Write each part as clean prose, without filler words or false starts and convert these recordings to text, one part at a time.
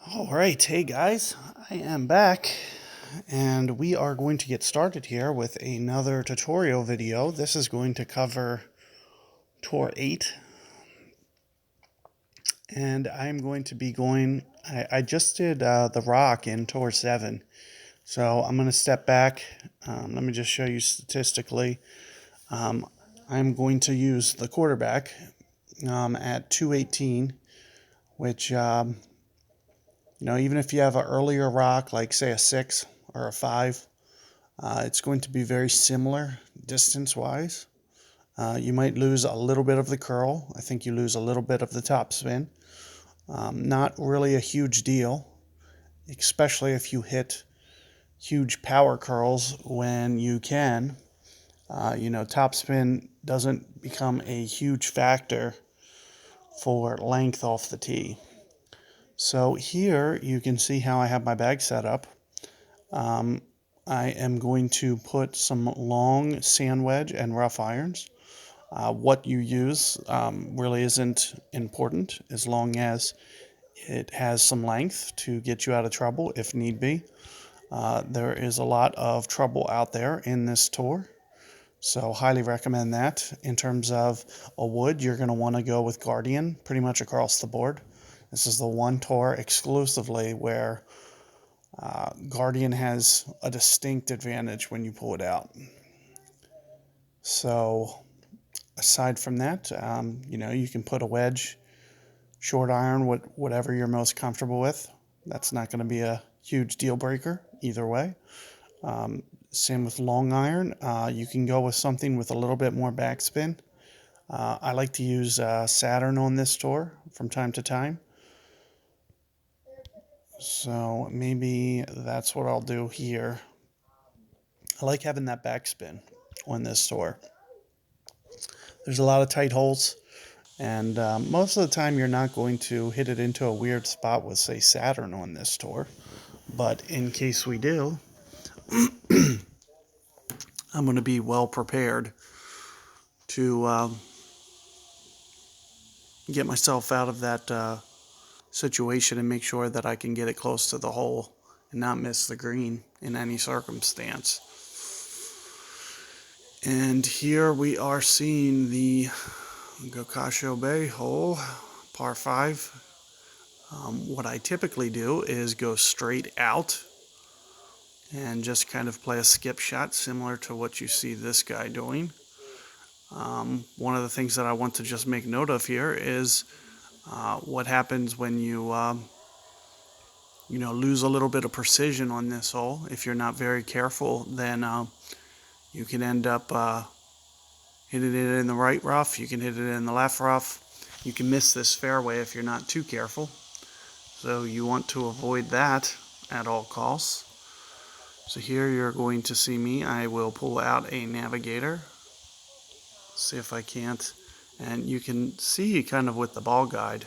All right, hey guys, I am back and we are going to get started here with another tutorial video. This is going to cover Tour 8 and I'm going to be I just did the rock in Tour 7. So I'm going to step back. Let me just show you statistically. I'm going to use the quarterback at 218, which even if you have an earlier rock, like say a 6 or a 5, it's going to be very similar distance-wise. You might lose a little bit of the curl. I think you lose a little bit of the topspin. Not really a huge deal, especially if you hit huge power curls when you can. Topspin doesn't become a huge factor for length off the tee. So here you can see how I have my bag set up. I am going to put some long sand wedge and rough irons. What you use really isn't important as long as it has some length to get you out of trouble if need be. There is a lot of trouble out there in this tour, so highly recommend that. In terms of a wood, you're going to want to go with Guardian pretty much across the board. This is the one tour exclusively where Guardian has a distinct advantage when you pull it out. So aside from that, you can put a wedge, short iron, whatever you're most comfortable with. That's not going to be a huge deal breaker either way. Same with long iron. You can go with something with a little bit more backspin. I like to use Saturn on this tour from time to time. So maybe that's what I'll do here. I like having that backspin on this tour. There's a lot of tight holes, and most of the time you're not going to hit it into a weird spot with, say, Saturn on this tour. But in case we do, I'm going to be well prepared to get myself out of that situation and make sure that I can get it close to the hole and not miss the green in any circumstance. And here we are seeing the Gokasho Bay hole, par 5. What I typically do is go straight out and just kind of play a skip shot similar to what you see this guy doing. One of the things that I want to just make note of here is what happens when you lose a little bit of precision on this hole. If you're not very careful, then you can end up hitting it in the right rough. You can hit it in the left rough. You can miss this fairway if you're not too careful. So you want to avoid that at all costs. So here you're going to see me. I will pull out a navigator. See if I can't. And you can see kind of with the ball guide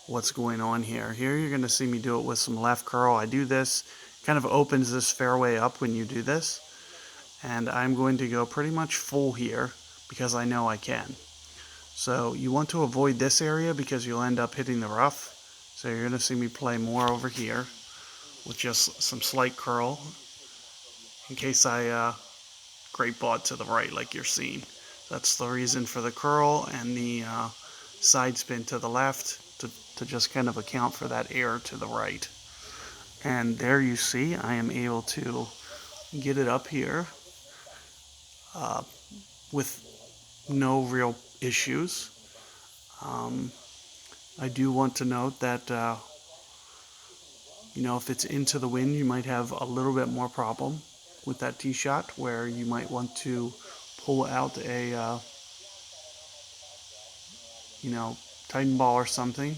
what's going on here. Here you're going to see me do it with some left curl. I do this, kind of opens this fairway up when you do this. And I'm going to go pretty much full here because I know I can. So you want to avoid this area because you'll end up hitting the rough. So you're going to see me play more over here with just some slight curl in case I great ball to the right like you're seeing. That's the reason for the curl and the side spin to the left to just kind of account for that air to the right. And there you see I am able to get it up here with no real issues. I do want to note that if it's into the wind, you might have a little bit more problem with that tee shot, where you might want to pull out a Titan ball or something.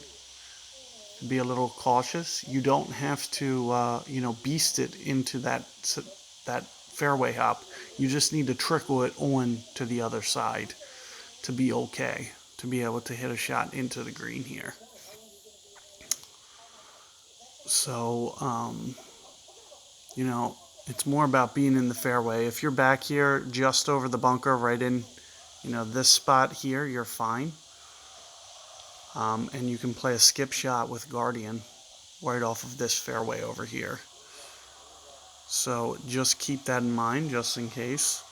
Be a little cautious. You don't have to beast it into that fairway hop. You just need to trickle it on to the other side to be okay, to be able to hit a shot into the green here. So it's more about being in the fairway. If you're back here just over the bunker, right in this spot here, you're fine. And you can play a skip shot with Guardian right off of this fairway over here. So just keep that in mind, just in case.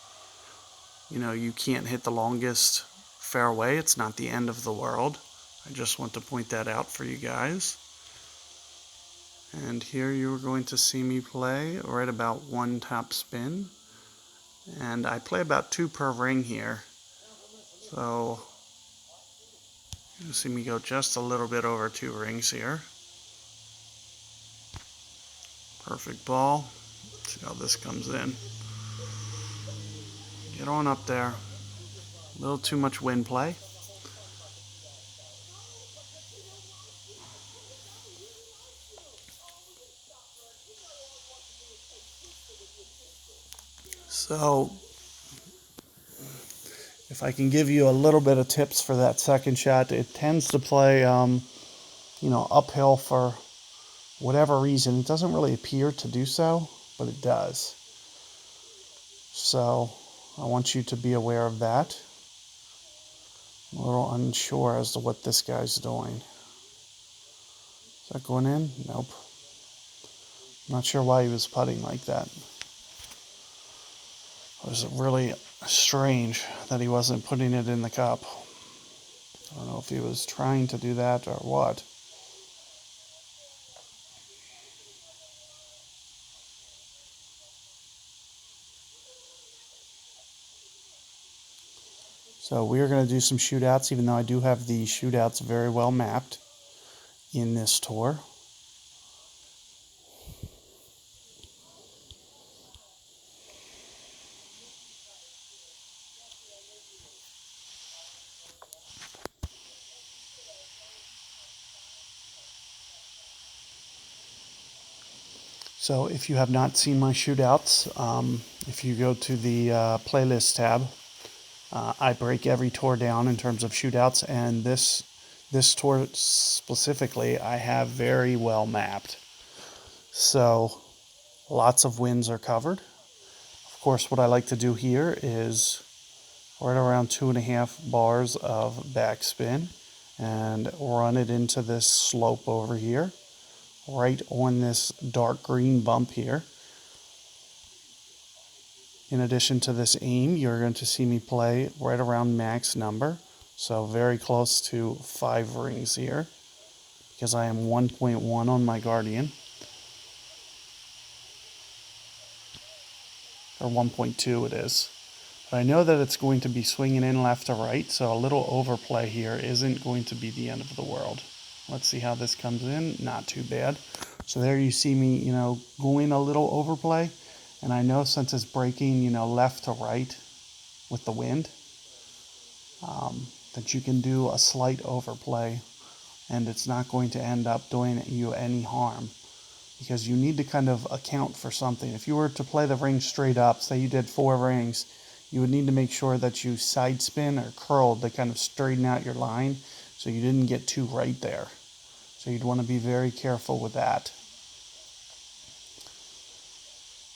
You know, you can't hit the longest fairway. It's not the end of the world. I just want to point that out for you guys. And here you are going to see me play right about 1 top spin. And I play about 2 per ring here. So you see me go just a little bit over 2 rings here. Perfect ball. Let's see how this comes in. Get on up there. A little too much wind play. So if I can give you a little bit of tips for that second shot, it tends to play, uphill for whatever reason. It doesn't really appear to do so, but it does. So I want you to be aware of that. I'm a little unsure as to what this guy's doing. Is that going in? Nope. Not sure why he was putting like that. It was really strange that he wasn't putting it in the cup. I don't know if he was trying to do that or what. So we are going to do some shootouts, even though I do have the shootouts very well mapped in this tour. So if you have not seen my shootouts, if you go to the playlist tab, I break every tour down in terms of shootouts, and this tour specifically I have very well mapped. So lots of wins are covered. Of course, what I like to do here is right around 2.5 bars of backspin and run it into this slope over here, right on this dark green bump here. In addition to this aim, you're going to see me play right around max number, so very close to 5 rings here, because I am 1.1 on my Guardian, or 1.2 it is. But I know that it's going to be swinging in left to right, so a little overplay here isn't going to be the end of the world. Let's see how this comes in. Not too bad. So there you see me, going a little overplay. And I know since it's breaking, left to right with the wind, that you can do a slight overplay and it's not going to end up doing you any harm, because you need to kind of account for something. If you were to play the ring straight up, say you did 4 rings, you would need to make sure that you side spin or curled to kind of straighten out your line so you didn't get too right there. So you'd want to be very careful with that.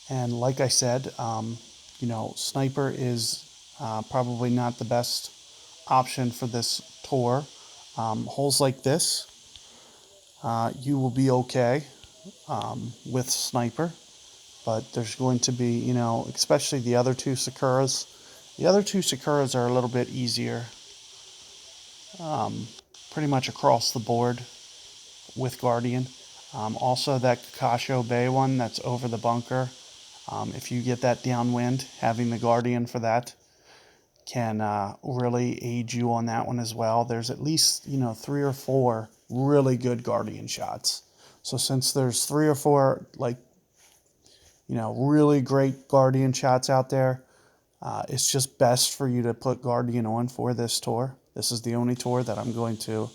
And like I said, sniper is probably not the best option for this tour. Holes like this, you will be okay with sniper, but there's going to be, especially the other 2 Sakuras. The other 2 Sakuras are a little bit easier, pretty much across the board with Guardian. Also that Kakasho Bay one that's over the bunker, if you get that downwind, having the Guardian for that can really aid you on that one as well. There's at least 3 or 4 really good Guardian shots. So since there's 3 or 4 really great Guardian shots out there, it's just best for you to put Guardian on for this tour. This is the only tour that I'm going to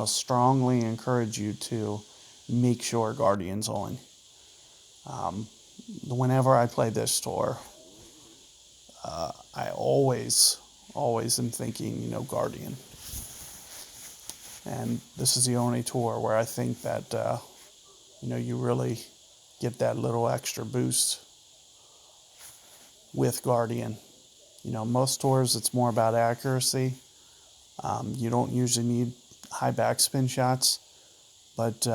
strongly encourage you to make sure Guardian's on. Whenever I play this tour, I always am thinking, Guardian. And this is the only tour where I think that, you really get that little extra boost with Guardian. Most tours it's more about accuracy. You don't usually need high backspin shots, but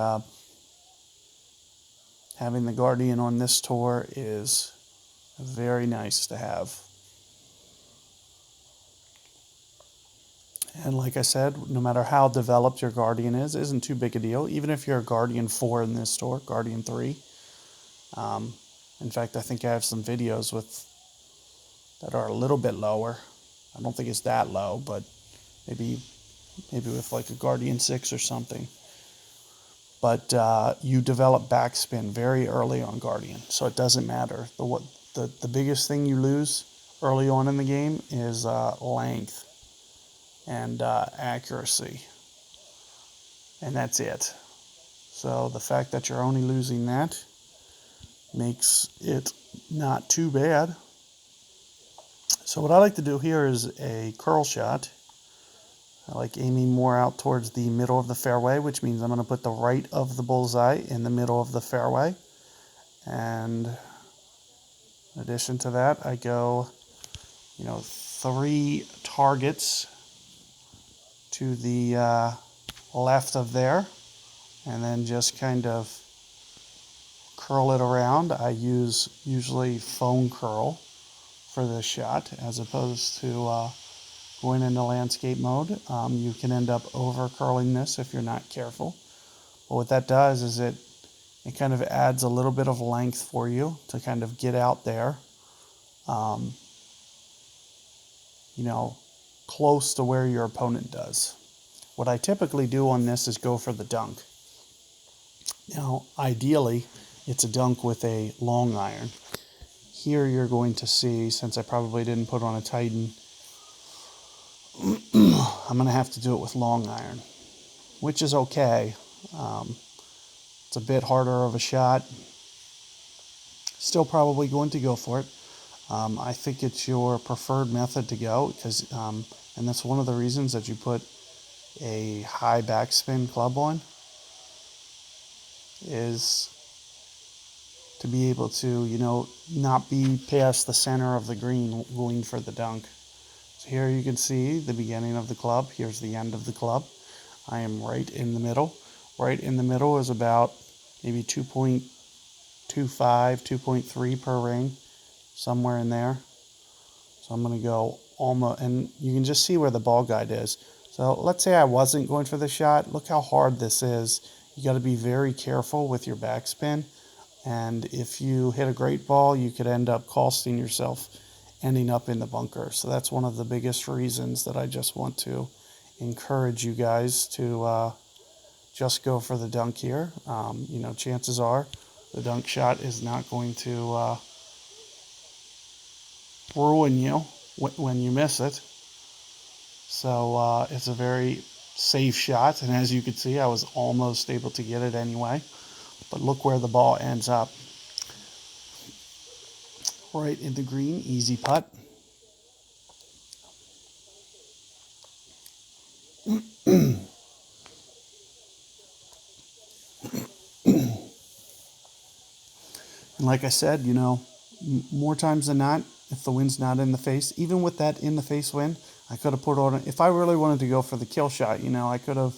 having the Guardian on this tour is very nice to have. And like I said, no matter how developed your Guardian is, it isn't too big a deal. Even if you're a Guardian 4 in this tour, Guardian 3. In fact, I think I have some videos that are a little bit lower. I don't think it's that low, but maybe with like a Guardian 6 or something. But you develop backspin very early on Guardian, so it doesn't matter. The biggest thing you lose early on in the game is length and accuracy, and that's it. So the fact that you're only losing that makes it not too bad. So what I like to do here is a curl shot. I like aiming more out towards the middle of the fairway, which means I'm going to put the right of the bullseye in the middle of the fairway. And in addition to that, I go, 3 targets to the left of there, and then just kind of curl it around. I use usually foam curl for this shot as opposed to going into landscape mode. You can end up over curling this if you're not careful. But what that does is it kind of adds a little bit of length for you to kind of get out there, close to where your opponent does. What I typically do on this is go for the dunk. Now, ideally, it's a dunk with a long iron. Here you're going to see, since I probably didn't put on a Titan, I'm going to have to do it with long iron, which is okay. It's a bit harder of a shot. Still probably going to go for it. I think it's your preferred method to go, because, and that's one of the reasons that you put a high backspin club on, is to be able to, not be past the center of the green going for the dunk. So here you can see the beginning of the club. Here's the end of the club. I am right in the middle. Right in the middle is about maybe 2.25, 2.3 per ring, somewhere in there. So I'm going to go almost, and you can just see where the ball guide is. So let's say I wasn't going for the shot. Look how hard this is. You got to be very careful with your backspin. And if you hit a great ball, you could end up costing yourself ending up in the bunker. So that's one of the biggest reasons that I just want to encourage you guys to just go for the dunk here. Chances are the dunk shot is not going to ruin you when you miss it. So it's a very safe shot, and as you can see, I was almost able to get it anyway. But look where the ball ends up. Right in the green, easy putt. And like I said, more times than not, if the wind's not in the face, even with that in the face wind, I could have put on, if I really wanted to go for the kill shot, I could have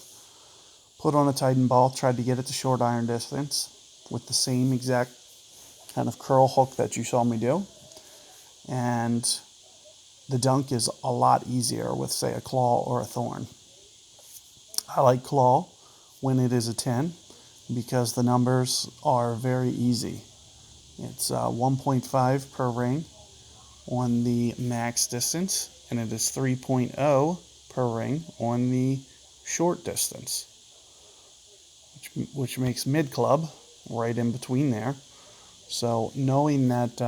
put on a Titan ball, tried to get it to short iron distance with the same exact kind of curl hook that you saw me do. And the dunk is a lot easier with, say, a claw or a thorn. I like claw when it is a 10 because the numbers are very easy. It's 1.5 per ring on the max distance, and it is 3.0 per ring on the short distance, which makes mid club right in between there. So knowing that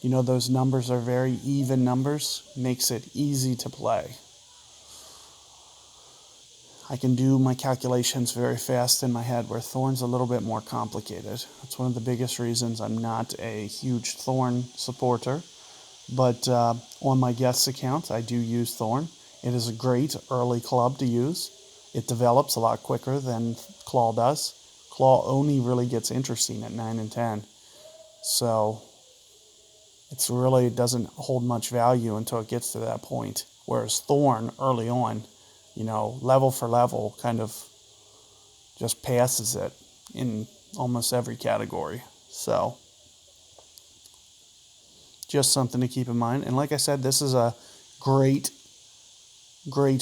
those numbers are very even numbers makes it easy to play. I can do my calculations very fast in my head, where thorn's a little bit more complicated. That's one of the biggest reasons I'm not a huge thorn supporter. But on my guest account, I do use thorn. It is a great early club to use. It develops a lot quicker than claw does. Claw only really gets interesting at 9 and 10. So it doesn't hold much value until it gets to that point. Whereas thorn early on, level for level, kind of just passes it in almost every category. So just something to keep in mind. And like I said, this is a great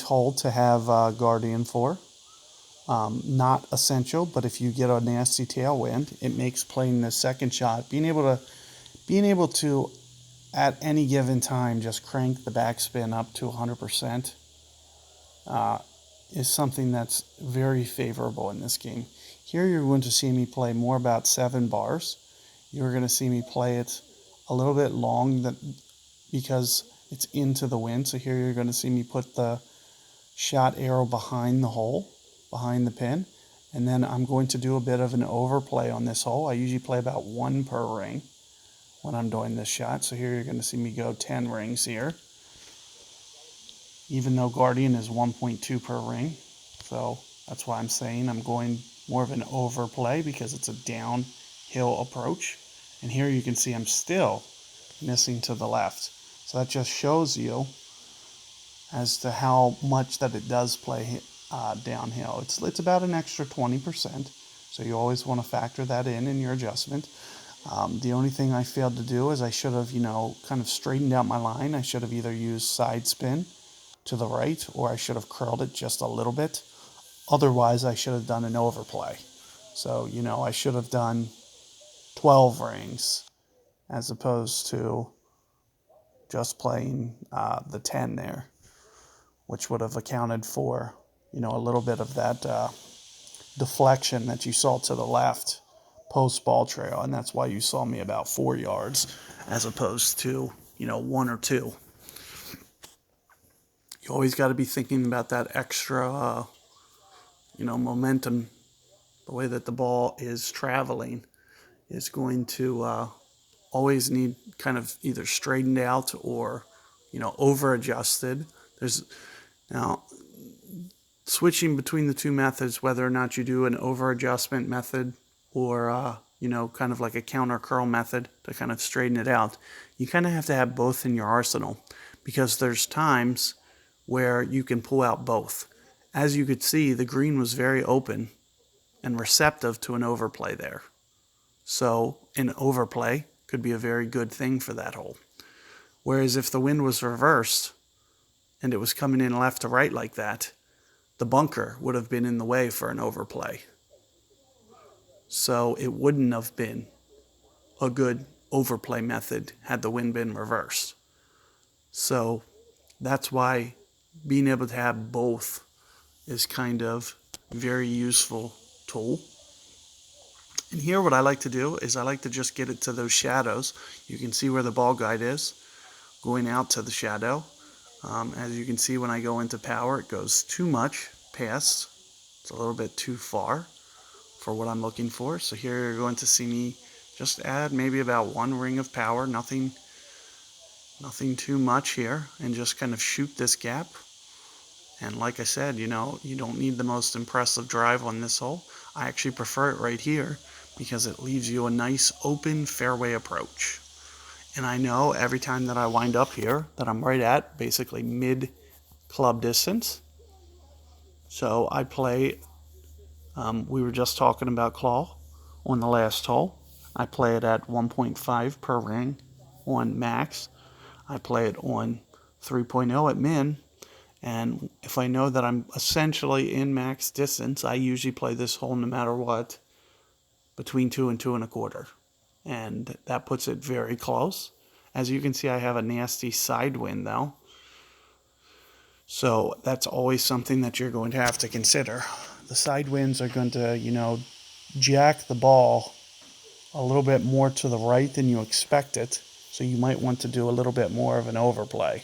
hole to have Guardian for. Not essential, but if you get a nasty tailwind, it makes playing the second shot, being able to at any given time just crank the backspin up to 100% is something that's very favorable in this game. Here you're going to see me play more about 7 bars. You're going to see me play it a little bit long because it's into the wind. So here you're going to see me put the shot arrow behind the hole, behind the pin, and then I'm going to do a bit of an overplay on this hole. I usually play about 1 per ring when I'm doing this shot. So here you're going to see me go 10 rings here, even though Guardian is 1.2 per ring. So that's why I'm saying I'm going more of an overplay because it's a downhill approach. And here you can see I'm still missing to the left. So that just shows you as to how much that it does play downhill. It's about an extra 20%. So you always want to factor that in your adjustment. The only thing I failed to do is I should have, kind of straightened out my line. I should have either used side spin to the right, or I should have curled it just a little bit. Otherwise, I should have done an overplay. So, I should have done 12 rings as opposed to just playing the 10 there, which would have accounted for, a little bit of that deflection that you saw to the left post ball trail. And that's why you saw me about 4 yards as opposed to, 1 or 2. You always got to be thinking about that extra, momentum. The way that the ball is traveling is going to always need kind of either straightened out or, over adjusted. Now, switching between the two methods, whether or not you do an over adjustment method or, kind of like a counter curl method to kind of straighten it out, you kind of have to have both in your arsenal because there's times where you can pull out both. As you could see, the green was very open and receptive to an overplay there. So an overplay could be a very good thing for that hole. Whereas if the wind was reversed and it was coming in left to right like that, the bunker would have been in the way for an overplay. So it wouldn't have been a good overplay method had the wind been reversed. So that's why being able to have both is kind of very useful tool. And here what I like to do is I like to just get it to those shadows. You can see where the ball guide is going out to the shadow. As you can see when I go into power, it goes too much past. It's a little bit too far for what I'm looking for. So here you're going to see me just add maybe about 1 ring of power, nothing too much here, and just kind of shoot this gap. And like I said, you don't need the most impressive drive on this hole. I actually prefer it right here because it leaves you a nice open fairway approach. And I know every time that I wind up here that I'm right at basically mid club distance. So I play, we were just talking about claw on the last hole. I play it at 1.5 per ring on max. I play it on 3.0 at min. And if I know that I'm essentially in max distance, I usually play this hole no matter what between 2 and 2 1/4. And that puts it very close. As you can see, I have a nasty side wind though. So that's always something that you're going to have to consider. The side winds are going to, jack the ball a little bit more to the right than you expect it. So you might want to do a little bit more of an overplay.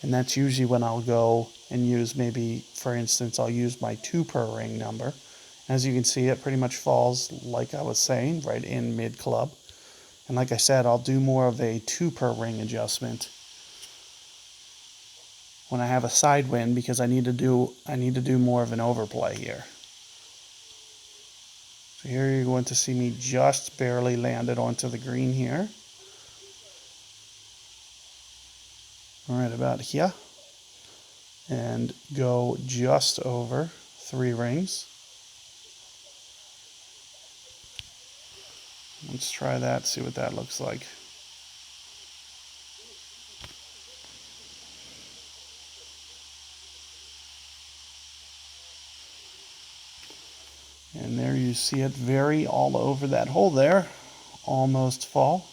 And that's usually when I'll go and use maybe, for instance, I'll use my 2 per ring number. As you can see, it pretty much falls, like I was saying, right in mid-club. And like I said, I'll do more of a 2 per ring adjustment when I have a side wind because I need to do more of an overplay here. So here you're going to see me just barely land it onto the green here. Right about here. And go just over 3 rings. Let's try that, see what that looks like. And there you see it very all over that hole there. Almost fall.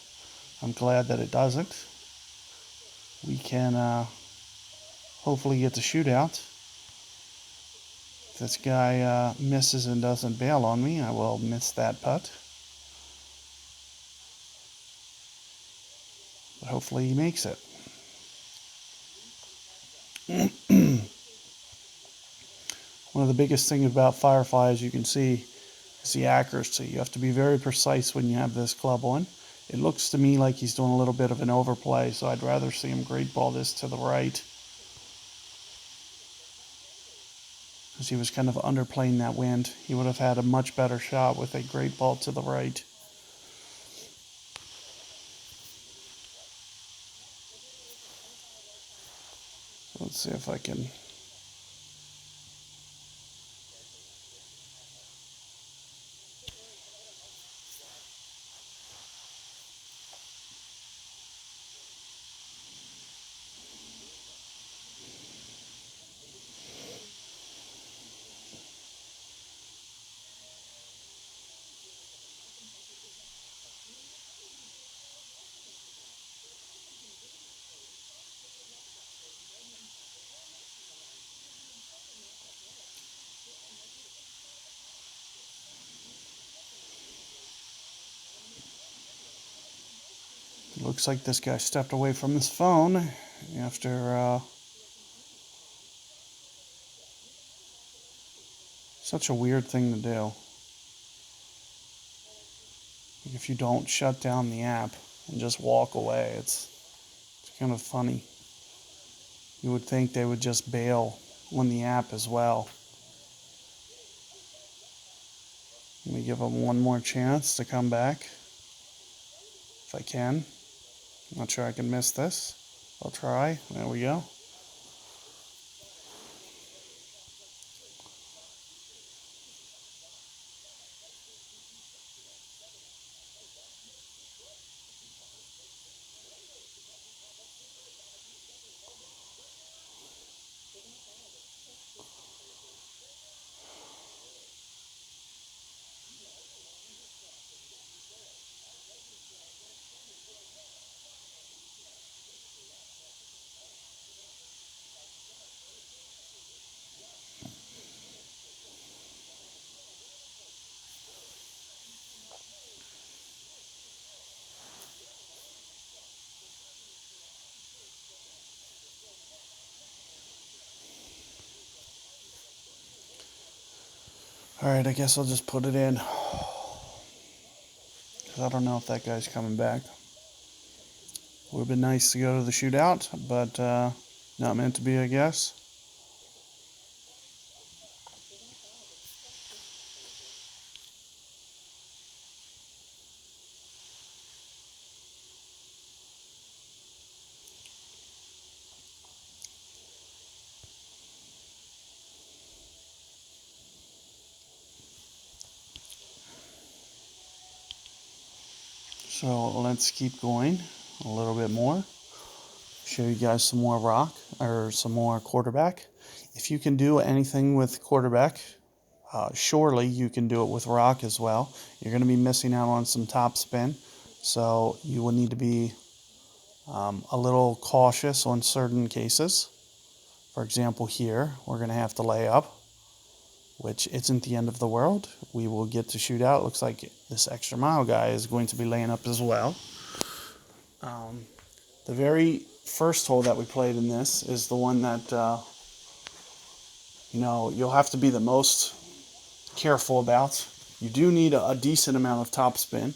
I'm glad that it doesn't. We can hopefully get the shootout. If this guy misses and doesn't bail on me, I will miss that putt. But hopefully he makes it. One of the biggest things about Firefly, as you can see, is the accuracy. You have to be very precise when you have this club on. It looks to me like he's doing a little bit of an overplay, so I'd rather see him great ball this to the right. Because he was kind of underplaying that wind. He would have had a much better shot with a great ball to the right. So let's see if I can... It looks like this guy stepped away from his phone after such a weird thing to do. If you don't shut down the app and just walk away, it's kind of funny. You would think they would just bail on the app as well. Let me give them one more chance to come back. If I can. Not sure I can miss this. I'll try. There we go. Alright, I guess I'll just put it in. Because I don't know if that guy's coming back. Would have been nice to go to the shootout, but not meant to be, I guess. So let's keep going a little bit more. Show you guys some more rock, or some more quarterback. If you can do anything with quarterback, surely you can do it with rock as well. You're going to be missing out on some top spin, so you will need to be a little cautious on certain cases. For example, here, we're going to have to lay up, which isn't the end of the world. We will get to shoot out. Looks like this extra mile guy is going to be laying up as well. The very first hole that we played in this is the one that, you'll have to be the most careful about. You do need a decent amount of topspin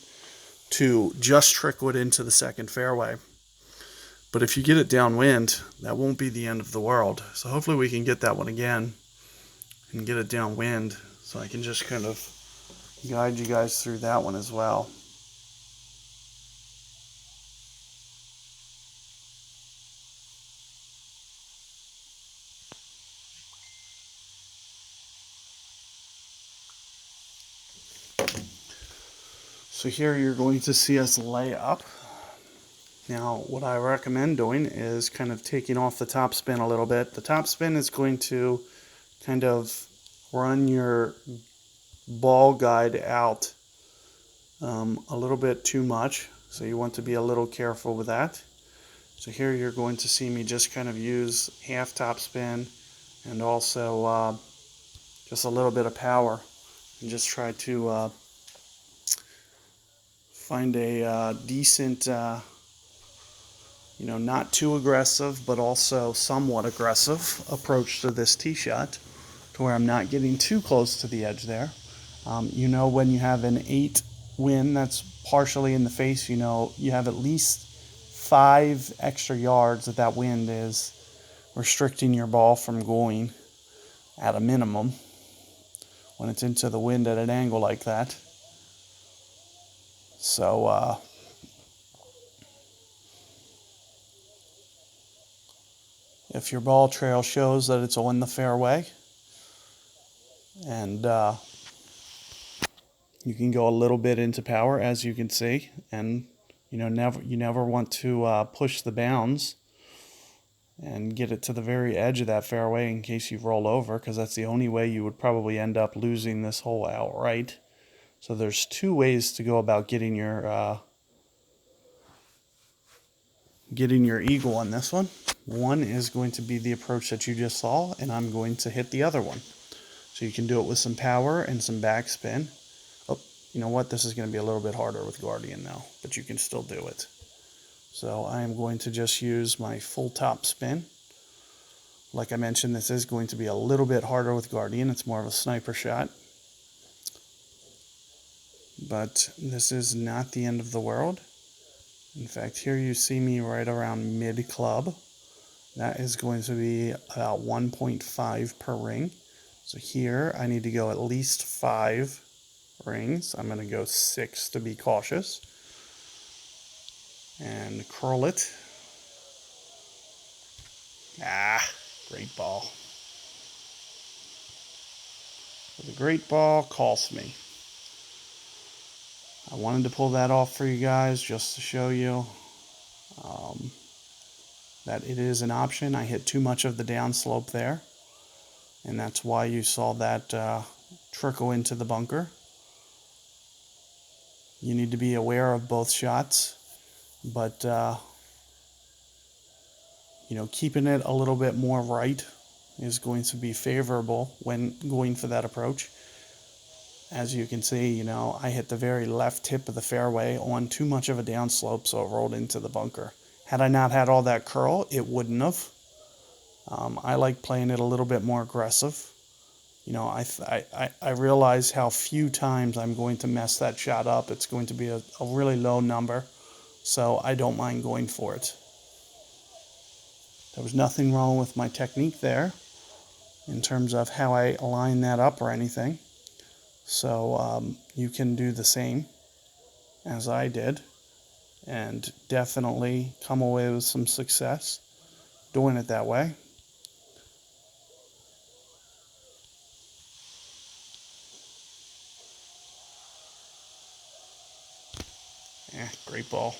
to just trickle it into the second fairway. But if you get it downwind, that won't be the end of the world. So hopefully we can get that one again and get it downwind, so I can just kind of guide you guys through that one as well. So here you're going to see us lay up. Now, what I recommend doing is kind of taking off the top spin a little bit. The top spin is going to kind of run your ball guide out a little bit too much. So you want to be a little careful with that. So here you're going to see me just kind of use half top spin and also just a little bit of power, and just try to find a decent, not too aggressive, but also somewhat aggressive approach to this tee shot, to where I'm not getting too close to the edge there. When you have an 8 wind that's partially in the face, you have at least 5 extra yards that wind is restricting your ball from going at a minimum when it's into the wind at an angle like that. So if your ball trail shows that it's on the fairway, and you can go a little bit into power, as you can see, and you never want to push the bounds and get it to the very edge of that fairway in case you roll over, because that's the only way you would probably end up losing this hole outright. So there's 2 ways to go about getting your eagle on this one. One is going to be the approach that you just saw, and I'm going to hit the other one. So you can do it with some power and some backspin. Oh, you know what? This is going to be a little bit harder with Guardian now, but you can still do it. So I am going to just use my full top spin. Like I mentioned, this is going to be a little bit harder with Guardian. It's more of a sniper shot. But this is not the end of the world. In fact, here you see me right around mid-club. That is going to be about 1.5 per ring. So here I need to go at least 5 rings. I'm going to go 6 to be cautious. And curl it. Great ball. The great ball cost me. I wanted to pull that off for you guys just to show you that it is an option. I hit too much of the downslope there, and that's why you saw that trickle into the bunker. You need to be aware of both shots, but keeping it a little bit more right is going to be favorable when going for that approach. As you can see, I hit the very left tip of the fairway on too much of a downslope, so it rolled into the bunker. Had I not had all that curl, it wouldn't have. I like playing it a little bit more aggressive. I realize how few times I'm going to mess that shot up. It's going to be a really low number, so I don't mind going for it. There was nothing wrong with my technique there in terms of how I align that up or anything. So you can do the same as I did and definitely come away with some success doing it that way. Great ball.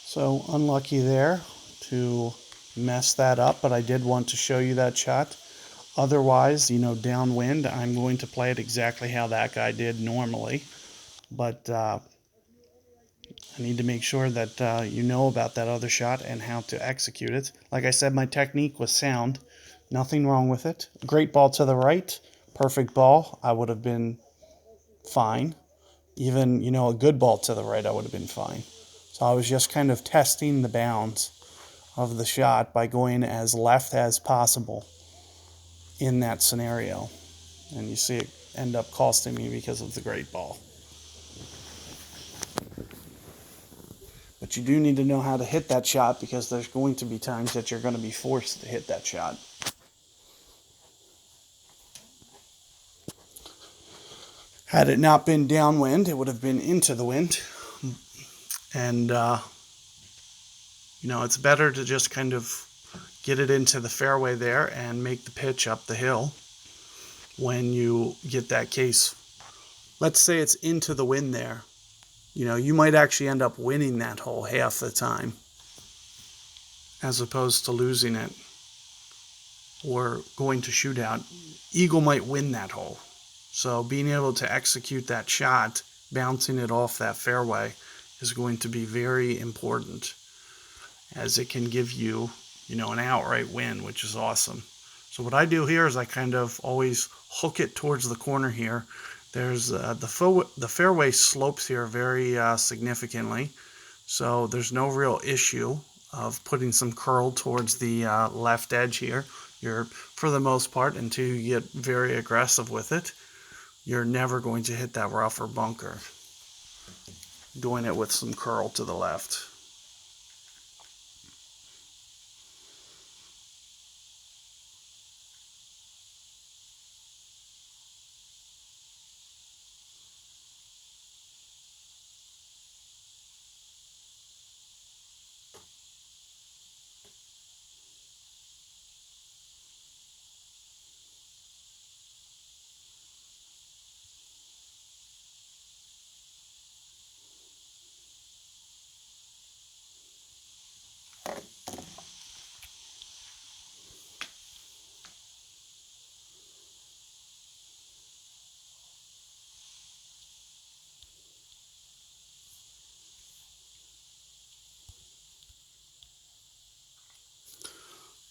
So unlucky there to mess that up, but I did want to show you that shot. Otherwise, downwind, I'm going to play it exactly how that guy did normally. But I need to make sure that you know about that other shot and how to execute it. Like I said, my technique was sound. Nothing wrong with it. Great ball to the right. Perfect ball. I would have been fine. Even, a good ball to the right, I would have been fine. So I was just kind of testing the bounds of the shot by going as left as possible in that scenario. And you see it end up costing me because of the great ball. But you do need to know how to hit that shot, because there's going to be times that you're going to be forced to hit that shot. Had it not been downwind, it would have been into the wind. And, it's better to just kind of get it into the fairway there and make the pitch up the hill when you get that case. Let's say it's into the wind there. You might actually end up winning that hole half the time as opposed to losing it or going to shootout. Eagle might win that hole. So being able to execute that shot, bouncing it off that fairway, is going to be very important, as it can give you, an outright win, which is awesome. So what I do here is I kind of always hook it towards the corner here. There's the fairway slopes here very significantly, so there's no real issue of putting some curl towards the left edge here. For the most part, until you get very aggressive with it, you're never going to hit that rough or bunker doing it with some curl to the left.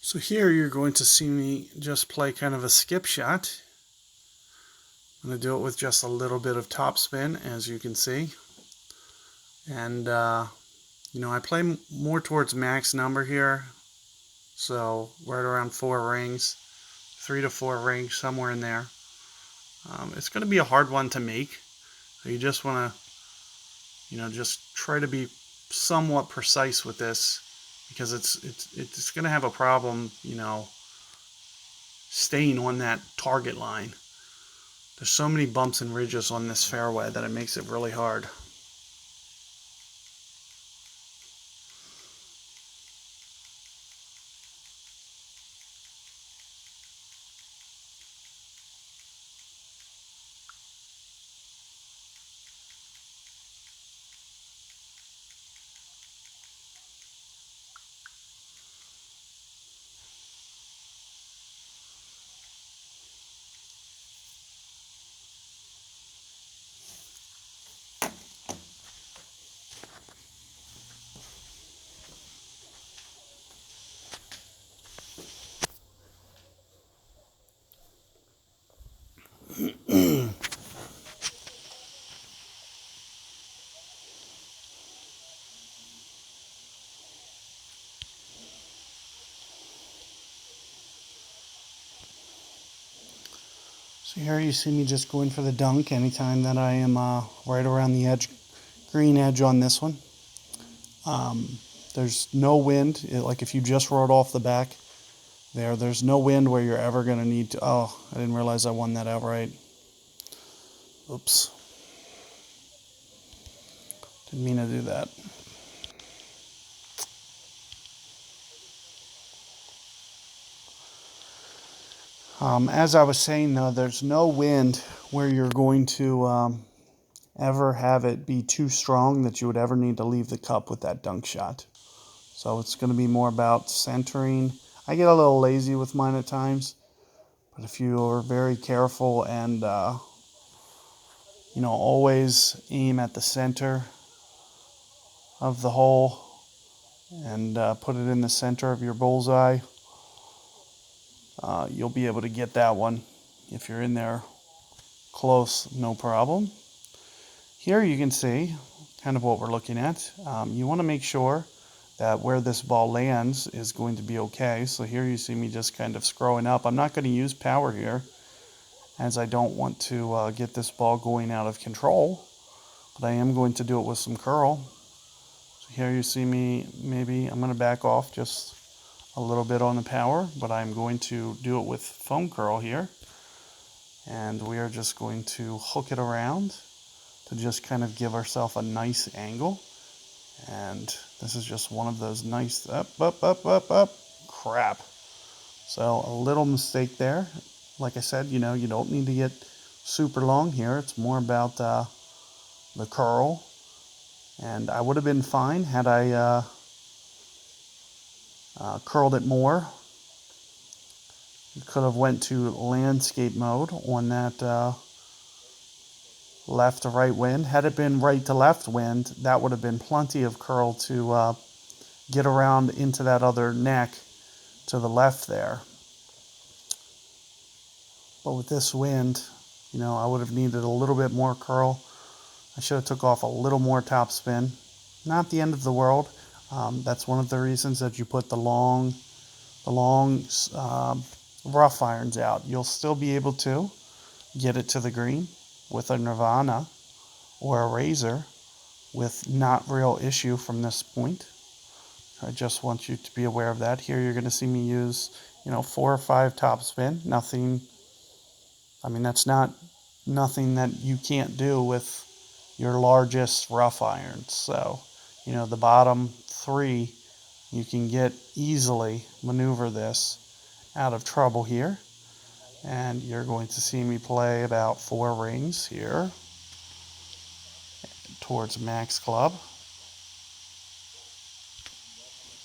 So here you're going to see me just play kind of a skip shot. I'm going to do it with just a little bit of topspin, as you can see. And, I play more towards max number here. So right around 4 rings, 3 to 4 rings, somewhere in there. It's going to be a hard one to make. So you just want to, just try to be somewhat precise with this, because it's going to have a problem, staying on that target line. There's so many bumps and ridges on this fairway that it makes it really hard. So here you see me just going for the dunk anytime that I am right around the edge, green edge on this one. There's no wind, like if you just rode off the back there's no wind where you're ever going to need to, I didn't realize I won that outright. Oops. Didn't mean to do that. As I was saying, though, there's no wind where you're going to ever have it be too strong that you would ever need to leave the cup with that dunk shot. So it's going to be more about centering. I get a little lazy with mine at times, but if you are very careful and, always aim at the center of the hole and put it in the center of your bullseye, you'll be able to get that one. If you're in there close, no problem. Here you can see kind of what we're looking at. You want to make sure that where this ball lands is going to be okay. So here you see me just kind of scrolling up. I'm not going to use power here, as I don't want to get this ball going out of control, but I am going to do it with some curl. So here you see me, maybe I'm going to back off just a little bit on the power, but I'm going to do it with foam curl here. And we are just going to hook it around to just kind of give ourselves a nice angle. And this is just one of those nice, up, crap. So a little mistake there. Like I said, you don't need to get super long here. It's more about the curl. And I would have been fine had I curled it more. You could have went to landscape mode on that left to right wind. Had it been right to left wind, that would have been plenty of curl to get around into that other neck to the left there. But with this wind, I would have needed a little bit more curl. I should have took off a little more topspin. Not the end of the world. That's one of the reasons that you put the long rough irons out. You'll still be able to get it to the green with a Nirvana or a razor with not real issue from this point. I just want you to be aware of that. Here you're going to see me use, 4 or 5 topspin. Nothing, that's not nothing that you can't do with your largest rough irons. So, the bottom 3, you can easily maneuver this out of trouble here. And you're going to see me play about 4 rings here towards max club.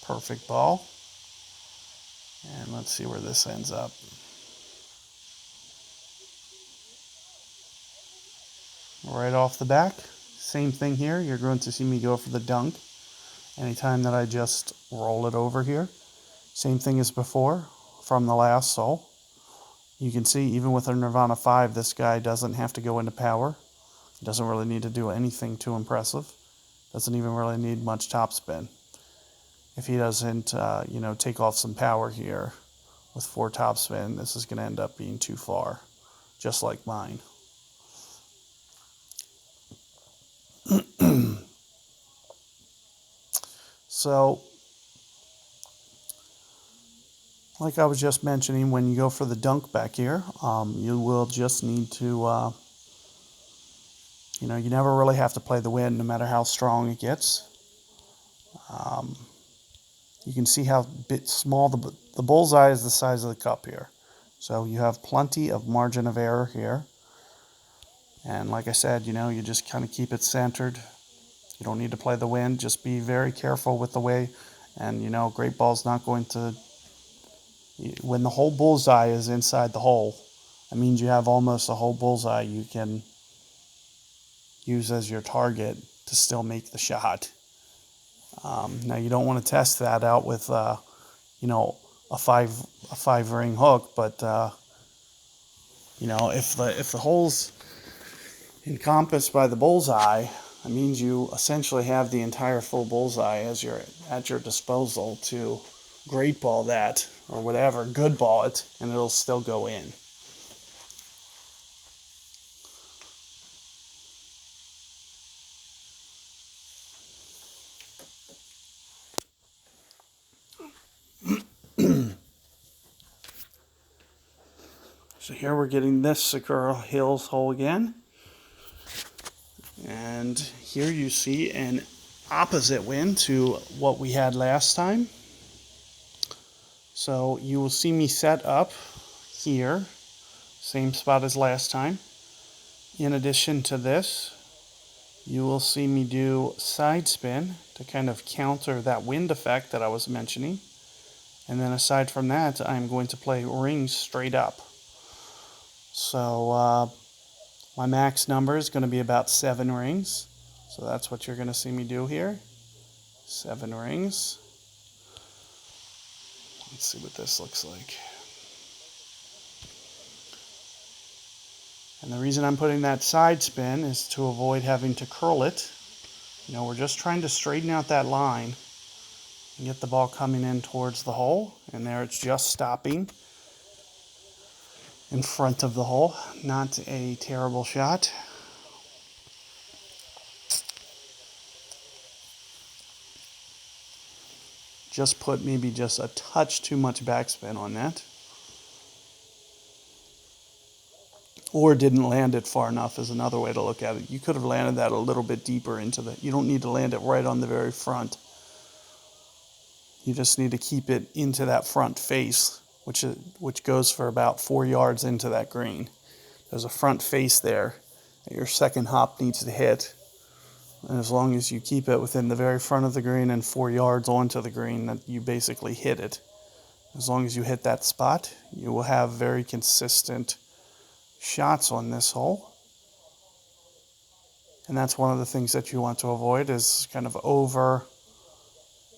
Perfect ball. And let's see where this ends up. Right off the back, same thing here. You're going to see me go for the dunk anytime that I just roll it over here. Same thing as before from the last hole. You can see even with a Nirvana 5, this guy doesn't have to go into power. He doesn't really need to do anything too impressive. Doesn't even really need much topspin. If he doesn't, take off some power here with 4 topspin, this is going to end up being too far, just like mine. So, like I was just mentioning, when you go for the dunk back here, you will just need to, you never really have to play the wind, no matter how strong it gets. You can see how small the bullseye is the size of the cup here. So you have plenty of margin of error here. And like I said, you just kind of keep it centered. You don't need to play the wind. Just be very careful with the way. And, great ball's not going to... When the whole bullseye is inside the hole, that means you have almost a whole bullseye you can use as your target to still make the shot. Now, you don't want to test that out with, a 5 ring hook, but, if the hole's encompassed by the bullseye, that means you essentially have the entire full bullseye at your disposal to great ball that, or whatever, good ball it, and it'll still go in. So here we're getting this Sakura Hills hole again. And here you see an opposite wind to what we had last time. So you will see me set up here, same spot as last time. In addition to this, you will see me do side spin to kind of counter that wind effect that I was mentioning. And then aside from that, I'm going to play rings straight up. So my max number is going to be about 7 rings. So that's what you're going to see me do here. 7 rings. Let's see what this looks like. And the reason I'm putting that side spin is to avoid having to curl it. We're just trying to straighten out that line and get the ball coming in towards the hole. And there it's just stopping in front of the hole. Not a terrible shot. Just put maybe just a touch too much backspin on that. or didn't land it far enough is another way to look at it. You could have landed that a little bit deeper into the, you don't need to land it right on the very front. You just need to keep it into that front face, which goes for about 4 yards into that green. There's a front face there that your second hop needs to hit. And as long as you keep it within the very front of the green and 4 yards onto the green, that you basically hit it. As long as you hit that spot, you will have very consistent shots on this hole. And that's one of the things that you want to avoid, is kind of over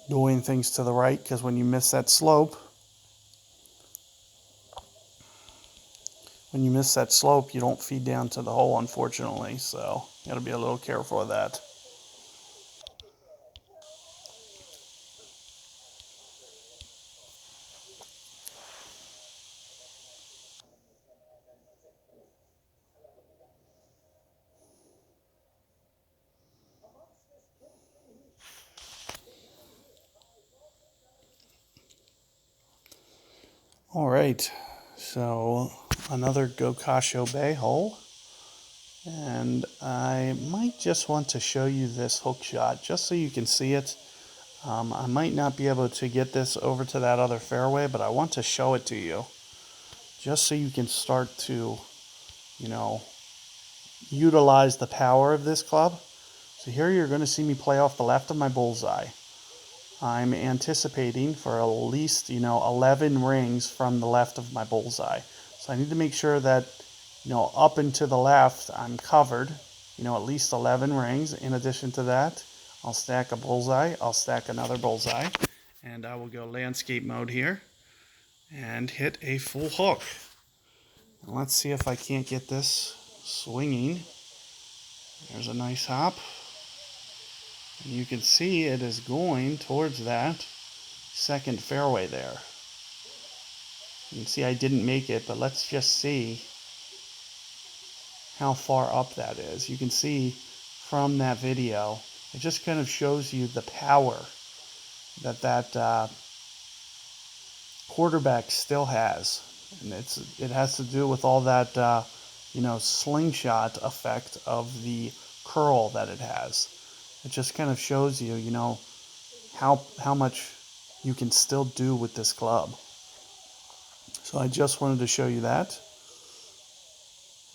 doing things to the right, because when you miss that slope, you don't feed down to the hole, unfortunately. So you got to be a little careful of that. All right, so another Gokasho Bay hole, and I might just want to show you this hook shot just so you can see it. I might not be able to get this over to that other fairway, but I want to show it to you just so you can start to, utilize the power of this club. So here you're going to see me play off the left of my bullseye. I'm anticipating for at least, 11 rings from the left of my bullseye. So I need to make sure that, up and to the left, I'm covered, at least 11 rings. In addition to that, I'll stack a bullseye, I'll stack another bullseye, and I will go landscape mode here and hit a full hook. And let's see if I can't get this swinging. There's a nice hop. And you can see it is going towards that second fairway there. You can see I didn't make it, but let's just see how far up that is. You can see from that video, it just kind of shows you the power that quarterback still has. And it has to do with all that, slingshot effect of the curl that it has. It just kind of shows you, how much you can still do with this club. So I just wanted to show you that.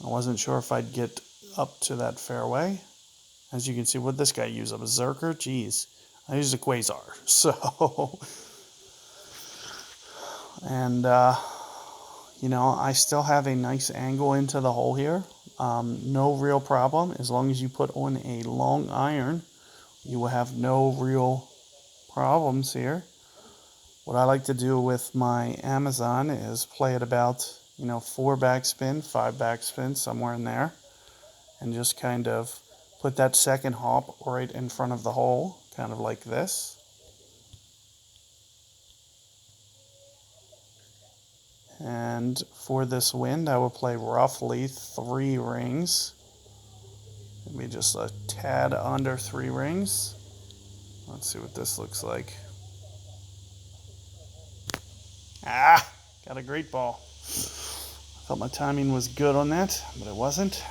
I wasn't sure if I'd get up to that fairway. As you can see, what this guy use? A berserker? Jeez. I used a quasar. So, and, I still have a nice angle into the hole here. No real problem. As long as you put on a long iron, you will have no real problems here. What I like to do with my Amazon is play it about, 4 backspin, 5 backspin, somewhere in there. And just kind of put that second hop right in front of the hole, kind of like this. And for this wind, I will play roughly 3 rings. Maybe just a tad under 3 rings. Let's see what this looks like. Ah, got a great ball. I thought my timing was good on that, but it wasn't.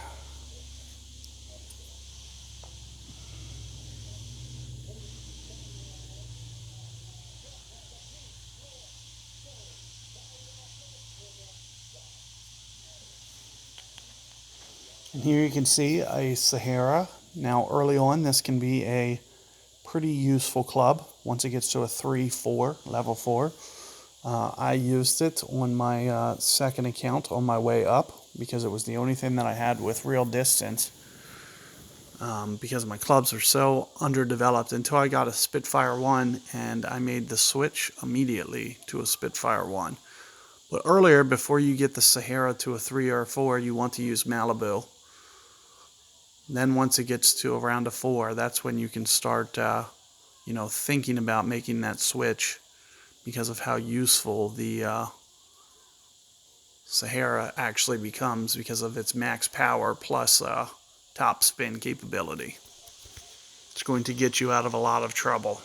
And here you can see a Sahara. Now early on, this can be a pretty useful club once it gets to a 3-4, level 4. I used it on my second account on my way up because it was the only thing that I had with real distance, because my clubs are so underdeveloped until I got a Spitfire 1 and I made the switch immediately to a Spitfire 1. But earlier, before you get the Sahara to a 3 or a 4, you want to use Malibu. Then once it gets to around a 4, that's when you can start, thinking about making that switch because of how useful the Sahara actually becomes because of its max power plus top spin capability. It's going to get you out of a lot of trouble.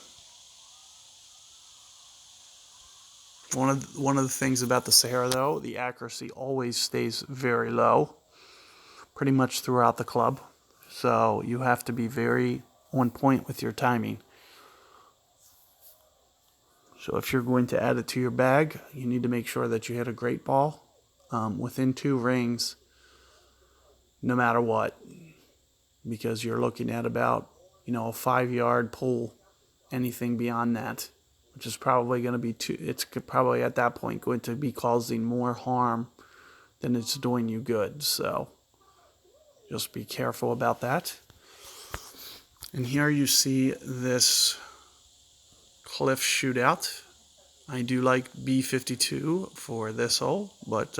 One of the things about the Sahara, though, the accuracy always stays very low. pretty much throughout the club. So you have to be very on point with your timing. So if you're going to add it to your bag, you need to make sure that you hit a great ball within 2 rings, no matter what, because you're looking at about, a 5-yard pull. Anything beyond that, which is probably going to be it's probably at that point going to be causing more harm than it's doing you good. So just be careful about that. And here you see this cliff shootout. I do like B52 for this hole, but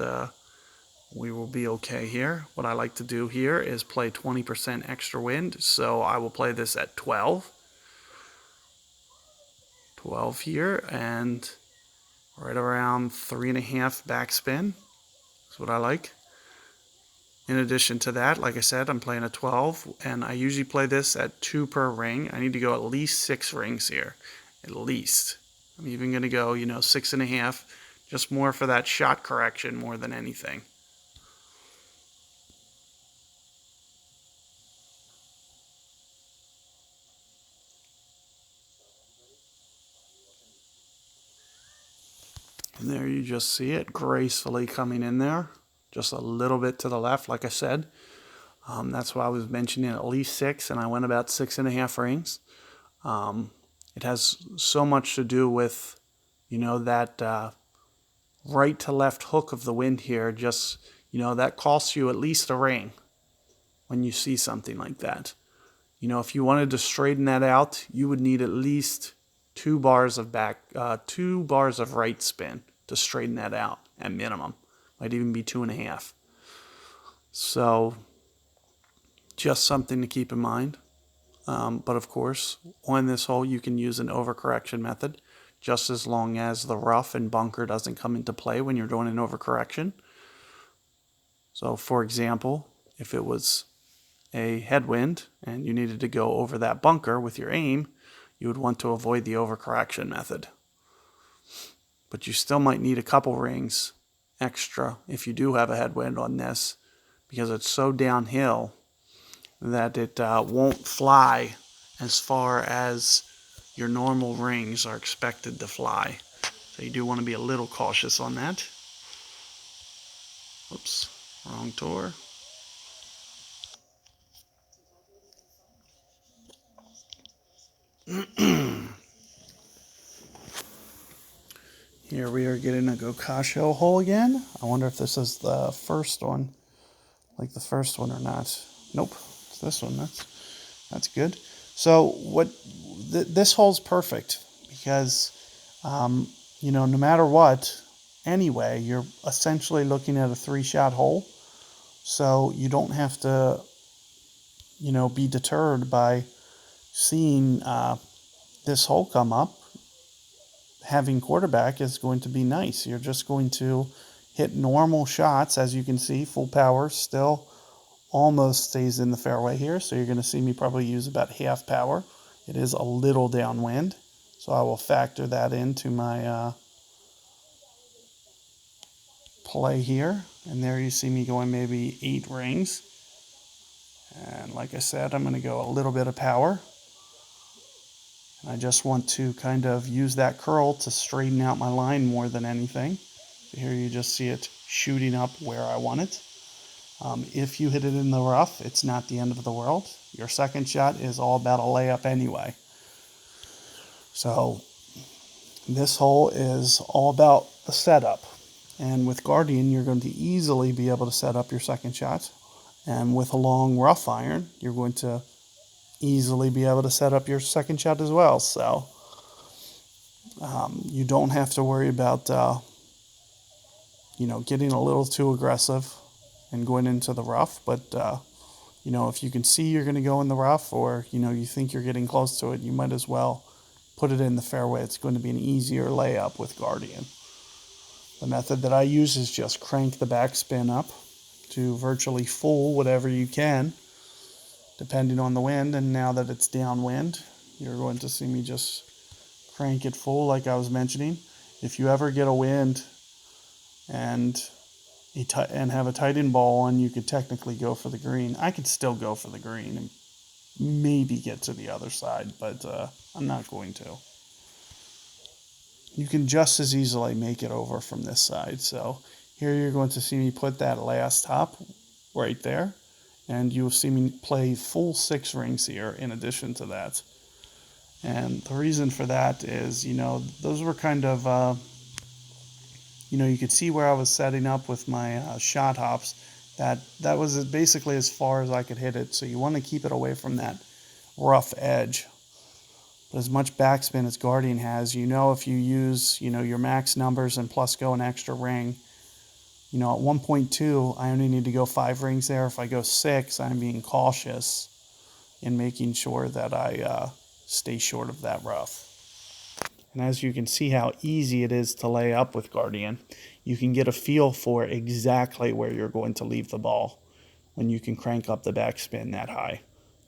we will be okay here. What I like to do here is play 20% extra wind, so I will play this at 12 here, and right around 3.5 backspin. That's what I like. In addition to that, like I said, I'm playing a 12, and I usually play this at 2 per ring. I need to go at least 6 rings here, at least. I'm even going to go, 6.5, just more for that shot correction more than anything. And there you just see it gracefully coming in there, just a little bit to the left, like I said. That's why I was mentioning at least 6, and I went about 6.5 rings. It has so much to do with, that right to left hook of the wind here. Just, that costs you at least a ring when you see something like that. If you wanted to straighten that out, you would need at least 2 bars of right spin to straighten that out at minimum. Might even be 2.5. So just something to keep in mind. But of course, on this hole, you can use an overcorrection method, just as long as the rough and bunker doesn't come into play when you're doing an overcorrection. So for example, if it was a headwind and you needed to go over that bunker with your aim, you would want to avoid the overcorrection method. But you still might need a couple rings extra if you do have a headwind on this, because it's so downhill that it won't fly as far as your normal rings are expected to fly. So you do want to be a little cautious on that. Oops, wrong tour. Here we are getting a Gokasho hole again. I wonder if this is the first one, like the first one or not. Nope, it's this one. That's good. So this hole's perfect because, no matter what, anyway, you're essentially looking at a 3-shot hole. So you don't have to, be deterred by seeing this hole come up. Having quarterback is going to be nice. You're just going to hit normal shots. As you can see, full power still almost stays in the fairway here. So you're going to see me probably use about half power. It is a little downwind, so I will factor that into my play here. And there you see me going maybe 8 rings. And like I said, I'm going to go a little bit of power. I just want to kind of use that curl to straighten out my line more than anything. So here you just see it shooting up where I want it. If you hit it in the rough, it's not the end of the world. Your second shot is all about a layup anyway. So this hole is all about the setup. And with Guardian, you're going to easily be able to set up your second shot. And with a long rough iron, you're going to easily be able to set up your second shot as well. So you don't have to worry about getting a little too aggressive and going into the rough. But if you can see you're going to go in the rough, or you think you're getting close to it, you might as well put it in the fairway. It's going to be an easier layup with Guardian. The method that I use is just crank the backspin up to virtually full, whatever you can, depending on the wind. And now that it's downwind, you're going to see me just crank it full like I was mentioning. If you ever get a wind and and have a tight end ball on, you could technically go for the green. I could still go for the green and maybe get to the other side, but I'm not going to. You can just as easily make it over from this side. So here you're going to see me put that last top right there, and you will see me play full 6 rings here in addition to that. And the reason for that is, those were kind of, you could see where I was setting up with my shot hops. That was basically as far as I could hit it. So you want to keep it away from that rough edge. But as much backspin as Guardian has, if you use, your max numbers and plus go an extra ring, at 1.2, I only need to go 5 rings there. If I go 6, I'm being cautious in making sure that I stay short of that rough. And as you can see how easy it is to lay up with Guardian, you can get a feel for exactly where you're going to leave the ball when you can crank up the backspin that high.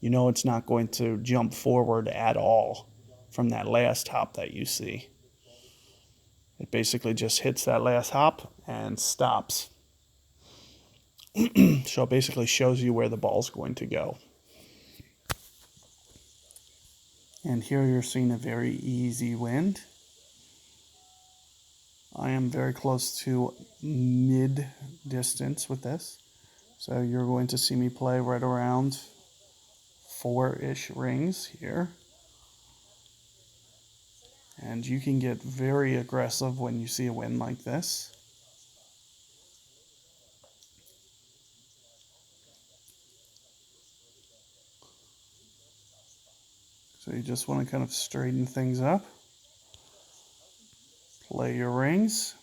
It's not going to jump forward at all from that last hop that you see. It basically just hits that last hop and stops. So it basically shows you where the ball's going to go. And here you're seeing a very easy wind. I am very close to mid distance with this. So you're going to see me play right around 4-ish rings here. And you can get very aggressive when you see a wind like this. So you just want to kind of straighten things up. Play your rings.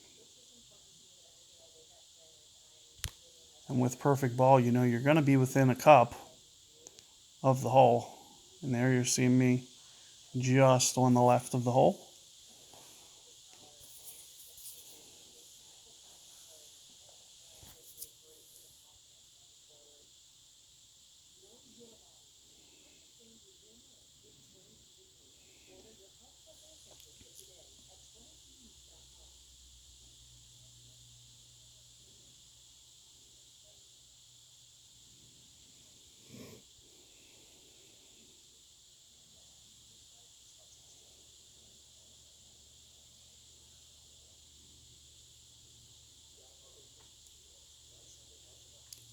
And with perfect ball, you're going to be within a cup of the hole. And there you're seeing me just on the left of the hole.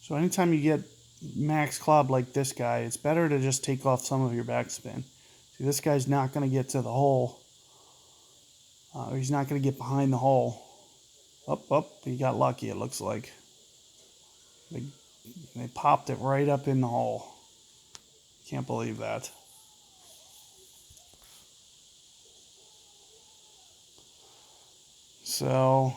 So anytime you get max club like this guy, it's better to just take off some of your backspin. See, this guy's not going to get to the hole. He's not going to get behind the hole. He got lucky, it looks like. They popped it right up in the hole. Can't believe that. So,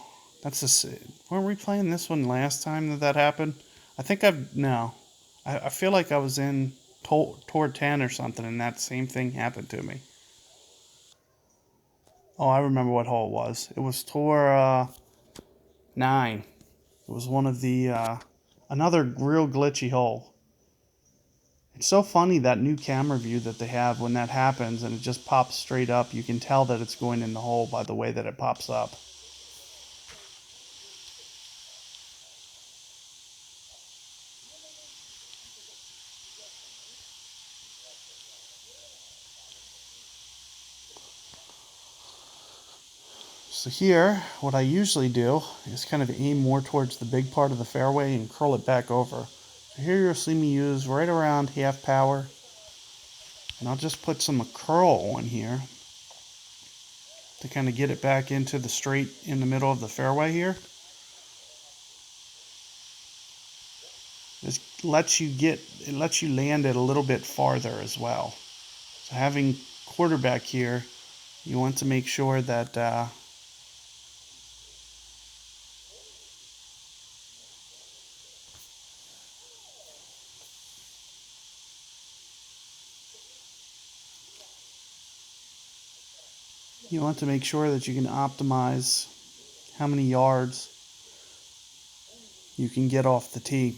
weren't we playing this one last time that happened? I think no. I feel like I was in Tour 10 or something, and that same thing happened to me. Oh, I remember what hole it was. It was Tour 9. It was one of the, another real glitchy hole. It's so funny, that new camera view that they have when that happens and it just pops straight up. You can tell that it's going in the hole by the way that it pops up. So here, what I usually do is kind of aim more towards the big part of the fairway and curl it back over. So here you'll see me use right around half power. And I'll just put some curl on here to kind of get it back into the straight in the middle of the fairway here. This lets you land it a little bit farther as well. So having quarterback here, you want to make sure that you can optimize how many yards you can get off the tee.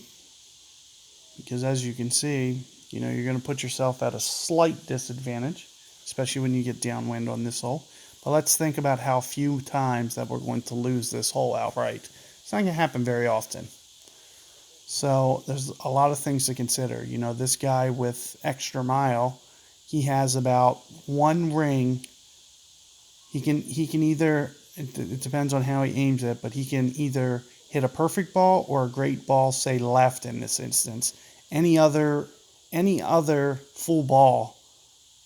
Because as you can see, you're going to put yourself at a slight disadvantage, especially when you get downwind on this hole. But let's think about how few times that we're going to lose this hole outright. It's not going to happen very often. So there's a lot of things to consider. You know, this guy with extra mile, he has about one ring. He can either, it depends on how he aims it, but he can either hit a perfect ball or a great ball, say left in this instance. Any other full ball,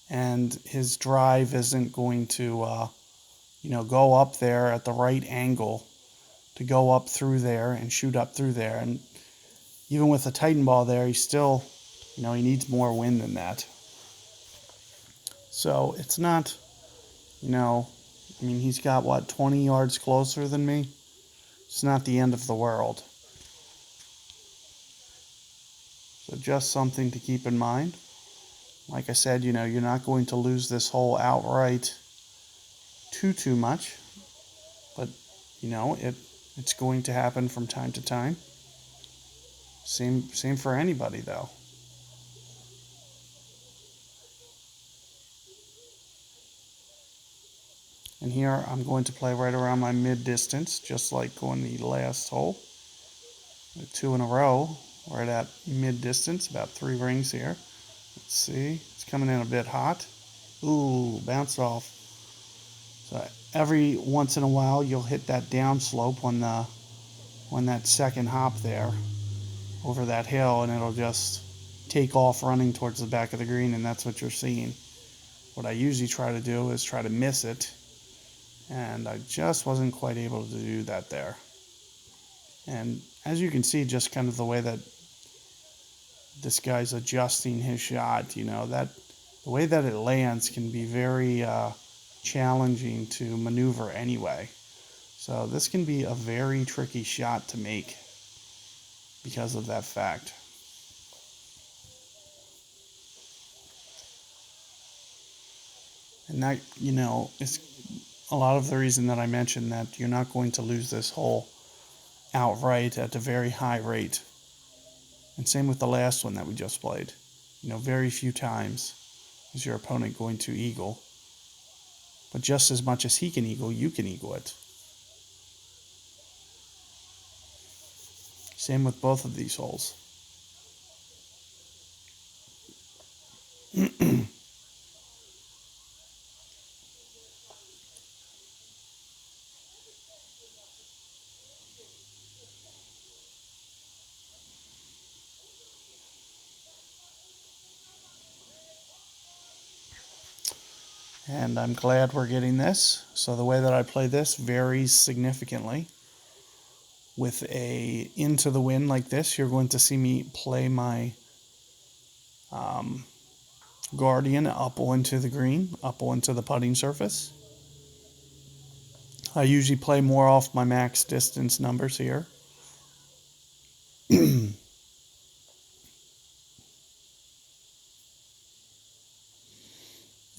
and his drive isn't going to go up there at the right angle to go up through there and shoot up through there. And even with a Titan ball there, he still, he needs more wind than that. So it's not, he's got, 20 yards closer than me? It's not the end of the world. So just something to keep in mind. Like I said, you're not going to lose this hole outright too much. But, it's going to happen from time to time. Same for anybody, though. And here I'm going to play right around my mid-distance, just like on the last hole. 2 in a row, right at mid-distance, about 3 rings here. Let's see, it's coming in a bit hot. Ooh, bounced off. So every once in a while you'll hit that downslope on that second hop there over that hill, and it'll just take off running towards the back of the green, and that's what you're seeing. What I usually try to do is try to miss it, and I just wasn't quite able to do that there. And as you can see, just kind of the way that this guy's adjusting his shot, that the way that it lands can be very challenging to maneuver anyway. So this can be a very tricky shot to make because of that fact. And that, is a lot of the reason that I mentioned that you're not going to lose this hole outright at a very high rate. And same with the last one that we just played. Very few times is your opponent going to eagle. But just as much as he can eagle, you can eagle it. Same with both of these holes. And I'm glad we're getting this. So the way that I play this varies significantly. With a into the wind like this, you're going to see me play my Guardian up onto the green, up onto the putting surface. I usually play more off my max distance numbers here.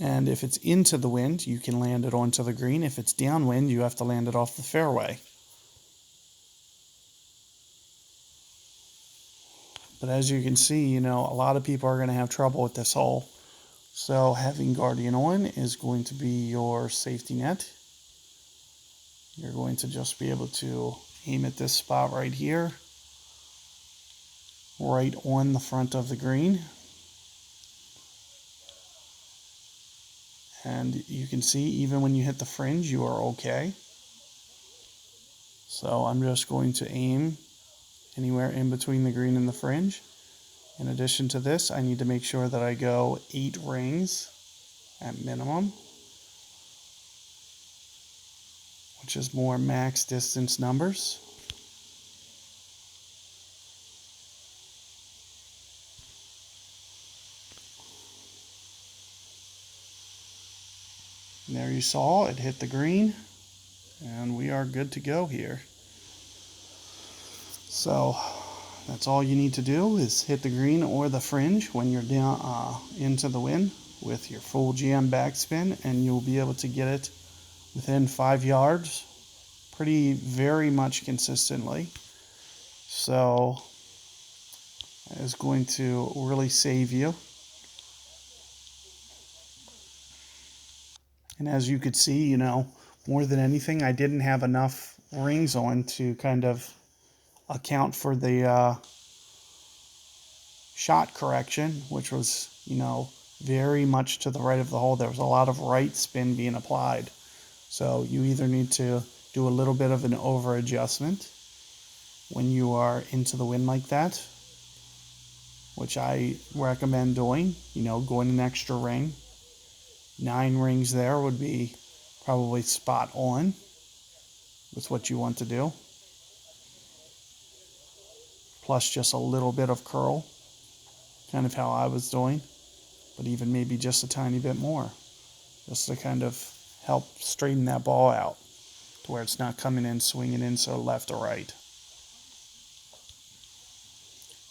And if it's into the wind, you can land it onto the green. If it's downwind, you have to land it off the fairway. But as you can see, a lot of people are going to have trouble with this hole. So having Guardian on is going to be your safety net. You're going to just be able to aim at this spot right here, right on the front of the green. And you can see even when you hit the fringe, you are okay. So I'm just going to aim anywhere in between the green and the fringe. In addition to this, I need to make sure that I go 8 rings at minimum, which is more max distance numbers. And there you saw it hit the green, and we are good to go here. So that's all you need to do is hit the green or the fringe when you're down into the wind with your full GM backspin, and you'll be able to get it within 5 yards very much consistently. So that is going to really save you. And as you could see, more than anything, I didn't have enough rings on to kind of account for the shot correction, which was, very much to the right of the hole. There was a lot of right spin being applied. So you either need to do a little bit of an over adjustment when you are into the wind like that, which I recommend doing, going an extra ring. 9 rings there would be probably spot on with what you want to do. Plus just a little bit of curl, kind of how I was doing, but even maybe just a tiny bit more, just to kind of help straighten that ball out to where it's not coming in, swinging in so left or right.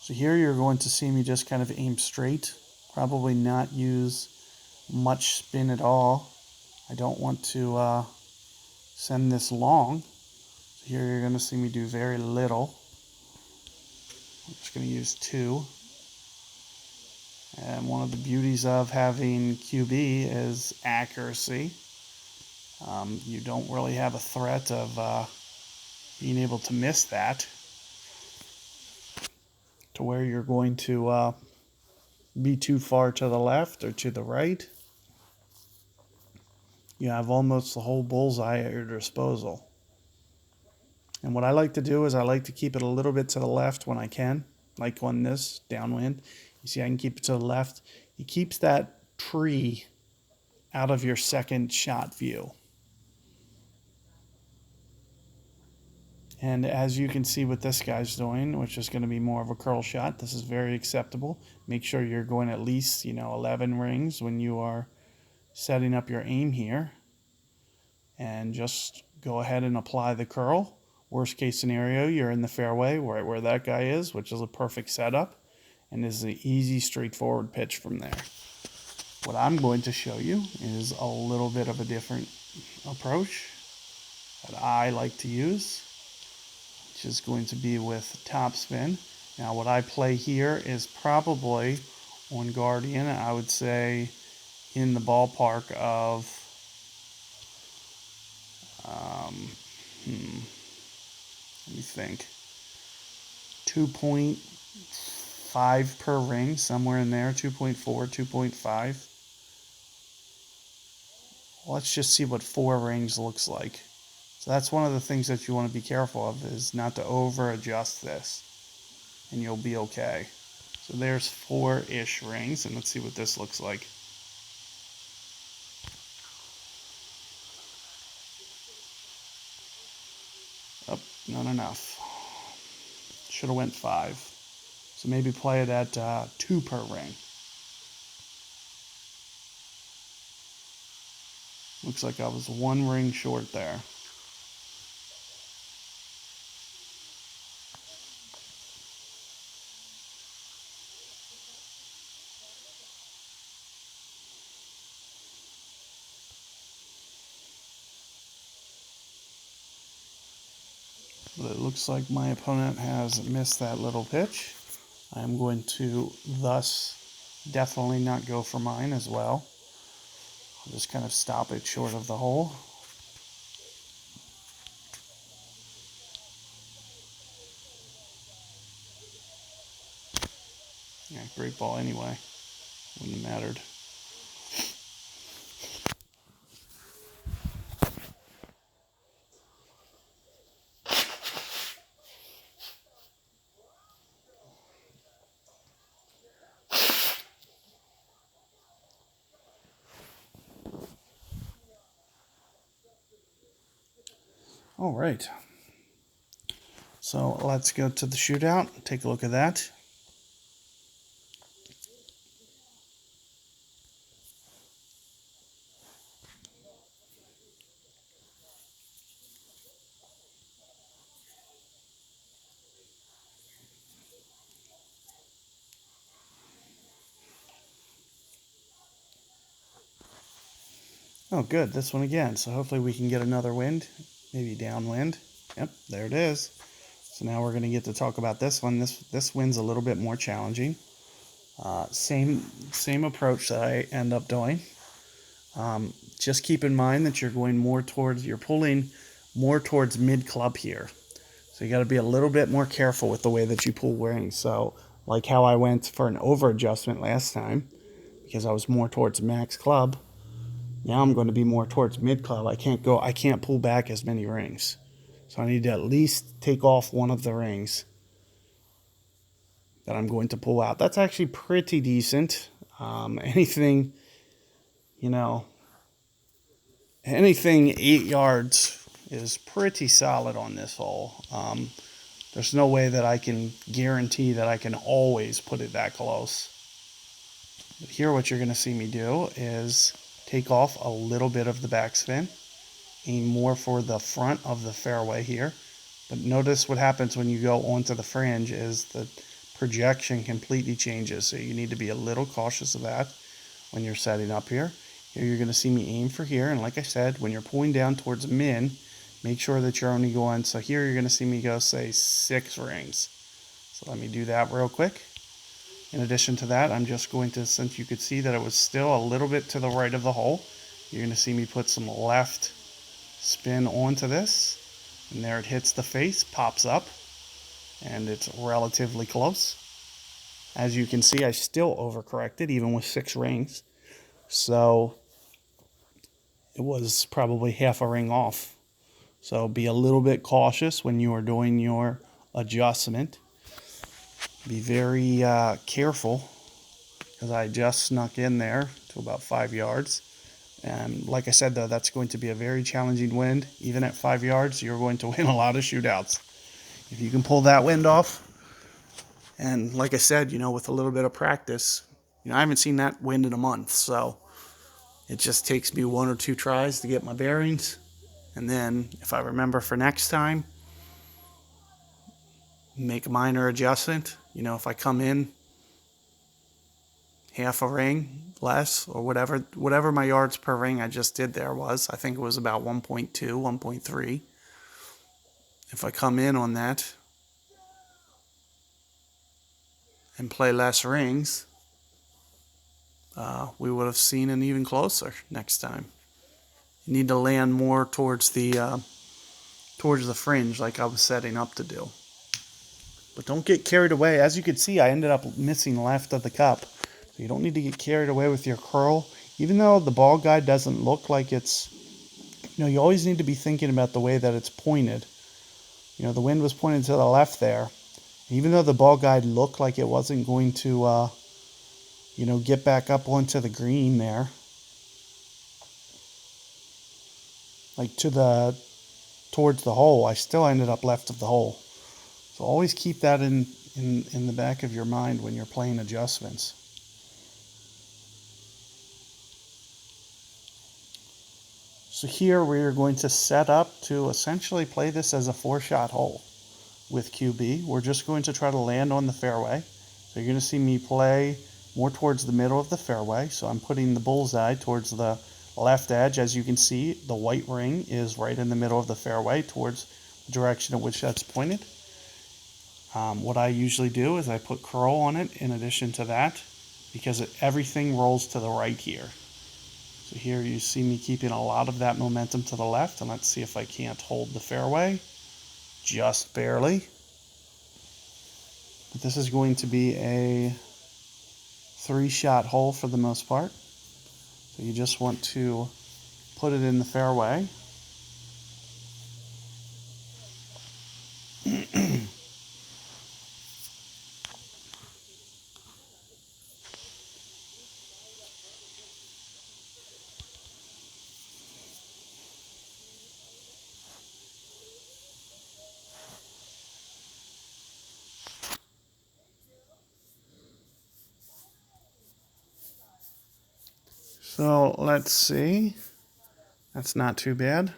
So here you're going to see me just kind of aim straight, probably not use much spin at all. I don't want to send this long. So here you're going to see me do very little. I'm just going to use 2. And one of the beauties of having QB is accuracy. You don't really have a threat of being able to miss that, to where you're going to be too far to the left or to the right. You have almost the whole bullseye at your disposal. And what I like to do is I like to keep it a little bit to the left when I can, like on this downwind. You see I can keep it to the left. It keeps that tree out of your second shot view. And as you can see what this guy's doing, which is going to be more of a curl shot, this is very acceptable. Make sure you're going at least, 11 rings when you are setting up your aim here. And just go ahead and apply the curl. Worst case scenario, you're in the fairway right where that guy is, which is a perfect setup, and is an easy, straightforward pitch from there. What I'm going to show you is a little bit of a different approach that I like to use, which is going to be with topspin. Now what I play here is probably on Guardian, I would say in the ballpark of let me think, 2.5 per ring, somewhere in there, 2.4, 2.5. Let's just see what 4 rings looks like. So that's one of the things that you want to be careful of, is not to over adjust this, and you'll be okay. So there's 4-ish rings, and let's see what this looks like. Oh, not enough. Should have went 5. So maybe play it at 2 per ring. Looks like I was 1 ring short there. But it looks like my opponent has missed that little pitch. I'm going to thus definitely not go for mine as well. I'll just kind of stop it short of the hole. Yeah, great ball anyway. Wouldn't have mattered. All right. So let's go to the shootout, take a look at that. Oh, good, this one again. So hopefully we can get another wind, maybe downwind. Yep, there it is. So now we're going to get to talk about this one. This wind's a little bit more challenging. Same approach that I end up doing. Just keep in mind that you're going more towards, you're pulling more towards mid-club here. So you got to be a little bit more careful with the way that you pull rings. So like how I went for an over adjustment last time, because I was more towards max club. Now I'm going to be more towards mid club. I can't pull back as many rings. So I need to at least take off one of the rings that I'm going to pull out. That's actually pretty decent. Anything, you know, anything 8 yards is pretty solid on this hole. There's no way that I can guarantee that I can always put it that close. But here what you're going to see me do is take off a little bit of the backspin, aim more for the front of the fairway here. But notice what happens when you go onto the fringe is the projection completely changes. So you need to be a little cautious of that when you're setting up here. Here you're going to see me aim for here. And like I said, when you're pulling down towards min, make sure that you're only going, so here you're going to see me go, say, 6 rings. So let me do that real quick. In addition to that, I'm just going to, since you could see that it was still a little bit to the right of the hole, you're going to see me put some left spin onto this. And there it hits the face, pops up, and it's relatively close. As you can see, I still overcorrected, even with 6 rings. So it was probably half a ring off. So be a little bit cautious when you are doing your adjustment. Be very careful, because I just snuck in there to about 5 yards. And like I said, though, that's going to be a very challenging wind. Even at 5 yards, you're going to win a lot of shootouts. If you can pull that wind off, and like I said, with a little bit of practice, I haven't seen that wind in a month, so it just takes me 1 or 2 tries to get my bearings. And then if I remember for next time, make a minor adjustment. If I come in half a ring less or whatever my yards per ring I just did there was, I think it was about 1.2, 1.3. If I come in on that and play less rings, we would have seen an even closer next time. You need to land more towards the fringe like I was setting up to do. But don't get carried away. As you can see, I ended up missing left of the cup. So you don't need to get carried away with your curl. Even though the ball guide doesn't look like it's, you always need to be thinking about the way that it's pointed. The wind was pointed to the left there. Even though the ball guide looked like it wasn't going to, get back up onto the green there, like towards the hole, I still ended up left of the hole. So always keep that in the back of your mind when you're playing adjustments. So here we're going to set up to essentially play this as a 4-shot hole with QB. We're just going to try to land on the fairway. So you're going to see me play more towards the middle of the fairway. So I'm putting the bullseye towards the left edge. As you can see, the white ring is right in the middle of the fairway towards the direction in which that's pointed. What I usually do is I put curl on it in addition to that, because everything rolls to the right here. So here you see me keeping a lot of that momentum to the left, and let's see if I can't hold the fairway. Just barely. But this is going to be a 3-shot hole for the most part. So you just want to put it in the fairway. So let's see. That's not too bad.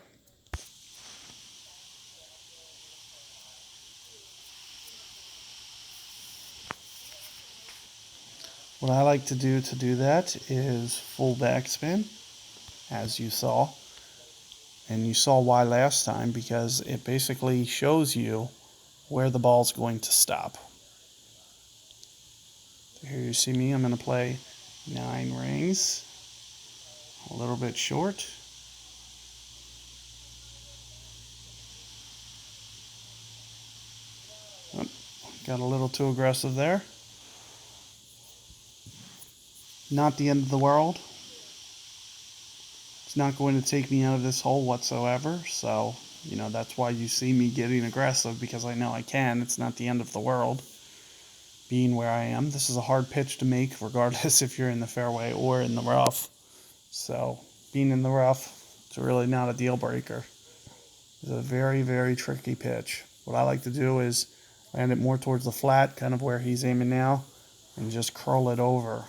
What I like to do that is full backspin, as you saw. And you saw why last time, because it basically shows you where the ball's going to stop. So here you see me, I'm going to play 9 rings. A little bit short. Got a little too aggressive there. Not the end of the world. It's not going to take me out of this hole whatsoever, so, you know, that's why you see me getting aggressive, because I know I can. It's not the end of the world being where I am. This is a hard pitch to make, regardless if you're in the fairway or in the rough. So, being in the rough, it's really not a deal breaker. It's a very, very tricky pitch. What I like to do is land it more towards the flat, kind of where he's aiming now, and just curl it over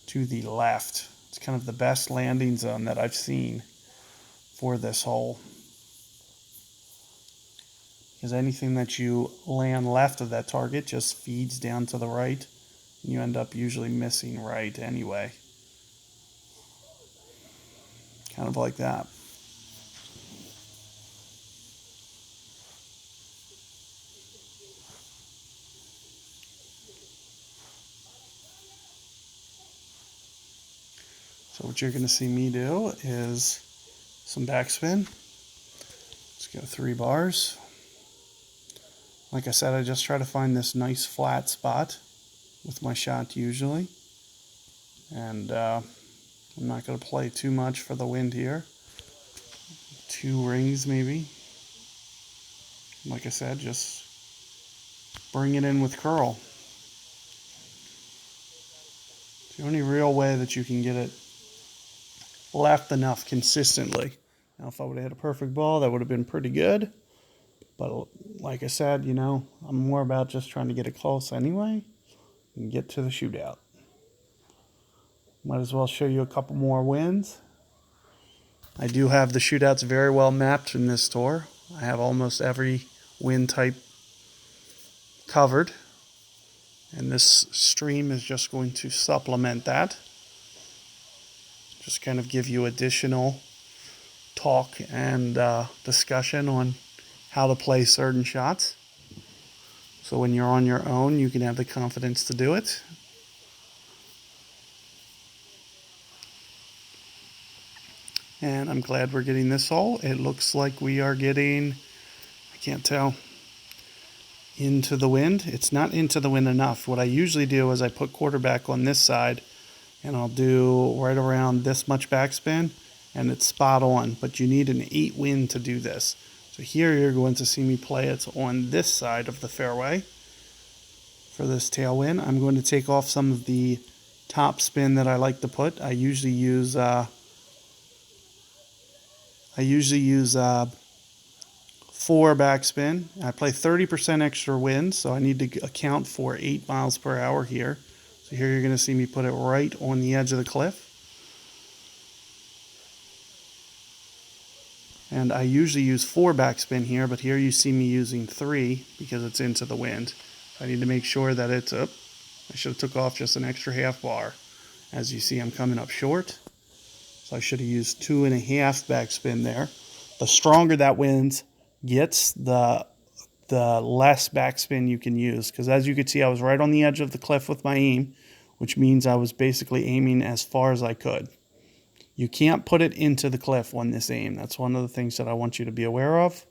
to the left. It's kind of the best landing zone that I've seen for this hole. Because anything that you land left of that target just feeds down to the right, and you end up usually missing right anyway. Kind of like that. So what you're going to see me do is some backspin. Let's go 3 bars. Like I said, I just try to find this nice flat spot with my shot usually. And I'm not going to play too much for the wind here. 2 rings maybe. Like I said, just bring it in with curl. It's the only real way that you can get it left enough consistently. Now, if I would have had a perfect ball, that would have been pretty good. But like I said, you know, I'm more about just trying to get it close anyway and get to the shootout. Might as well show you a couple more wins. I do have the shootouts very well mapped in this tour. I have almost every wind type covered. And this stream is just going to supplement that. Just kind of give you additional talk and discussion on how to play certain shots. So when you're on your own, you can have the confidence to do it. And I'm glad we're getting this hole. It looks like we are getting, I can't tell, into the wind. It's not into the wind enough. What I usually do is I put quarterback on this side, and I'll do right around this much backspin, and it's spot on. But you need an 8 wind to do this. So here you're going to see me play it on this side of the fairway for this tailwind. I'm going to take off some of the top spin that I like to put. I usually use 4 backspin. I play 30% extra wind, so I need to account for 8 miles per hour here. So here you're going to see me put it right on the edge of the cliff. And I usually use 4 backspin here, but here you see me using 3 because it's into the wind. I need to make sure that it's up. I should have took off just an extra half bar. As you see, I'm coming up short. So I should have used 2.5 backspin there. The stronger that wind gets, the less backspin you can use. Because as you can see, I was right on the edge of the cliff with my aim, which means I was basically aiming as far as I could. You can't put it into the cliff on this aim. That's one of the things that I want you to be aware of.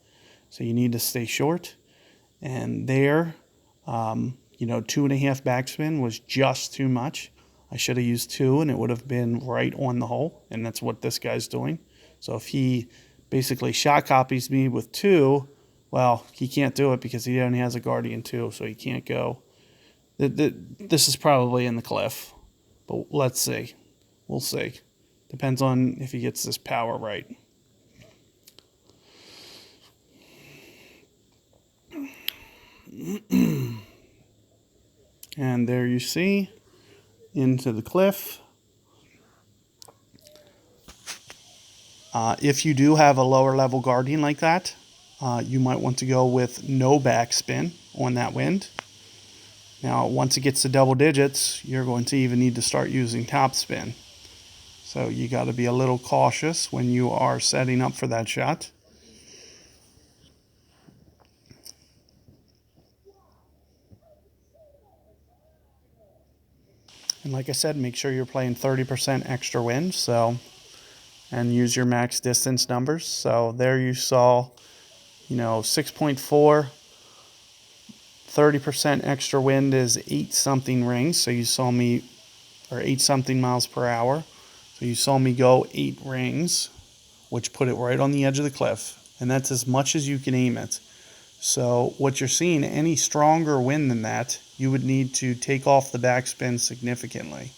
So you need to stay short. And there, 2.5 backspin was just too much. I should have used 2, and it would have been right on the hole. And that's what this guy's doing. So if he basically shot copies me with 2, well, he can't do it because he only has a Guardian 2, so he can't go. This is probably in the cliff. But let's see. We'll see. Depends on if he gets this power right. And there you see, into the cliff. If you do have a lower level Guardian like that, you might want to go with no backspin on that wind. Now, once it gets to double digits, you're going to even need to start using top spin. So you got to be a little cautious when you are setting up for that shot. And like I said, make sure you're playing 30% extra wind, and use your max distance numbers. So there you saw, 6.4, 30% extra wind is 8 something rings, so you saw me, or 8 something miles per hour. So you saw me go 8 rings, which put it right on the edge of the cliff, and that's as much as you can aim it. So what you're seeing, any stronger wind than that, you would need to take off the backspin significantly.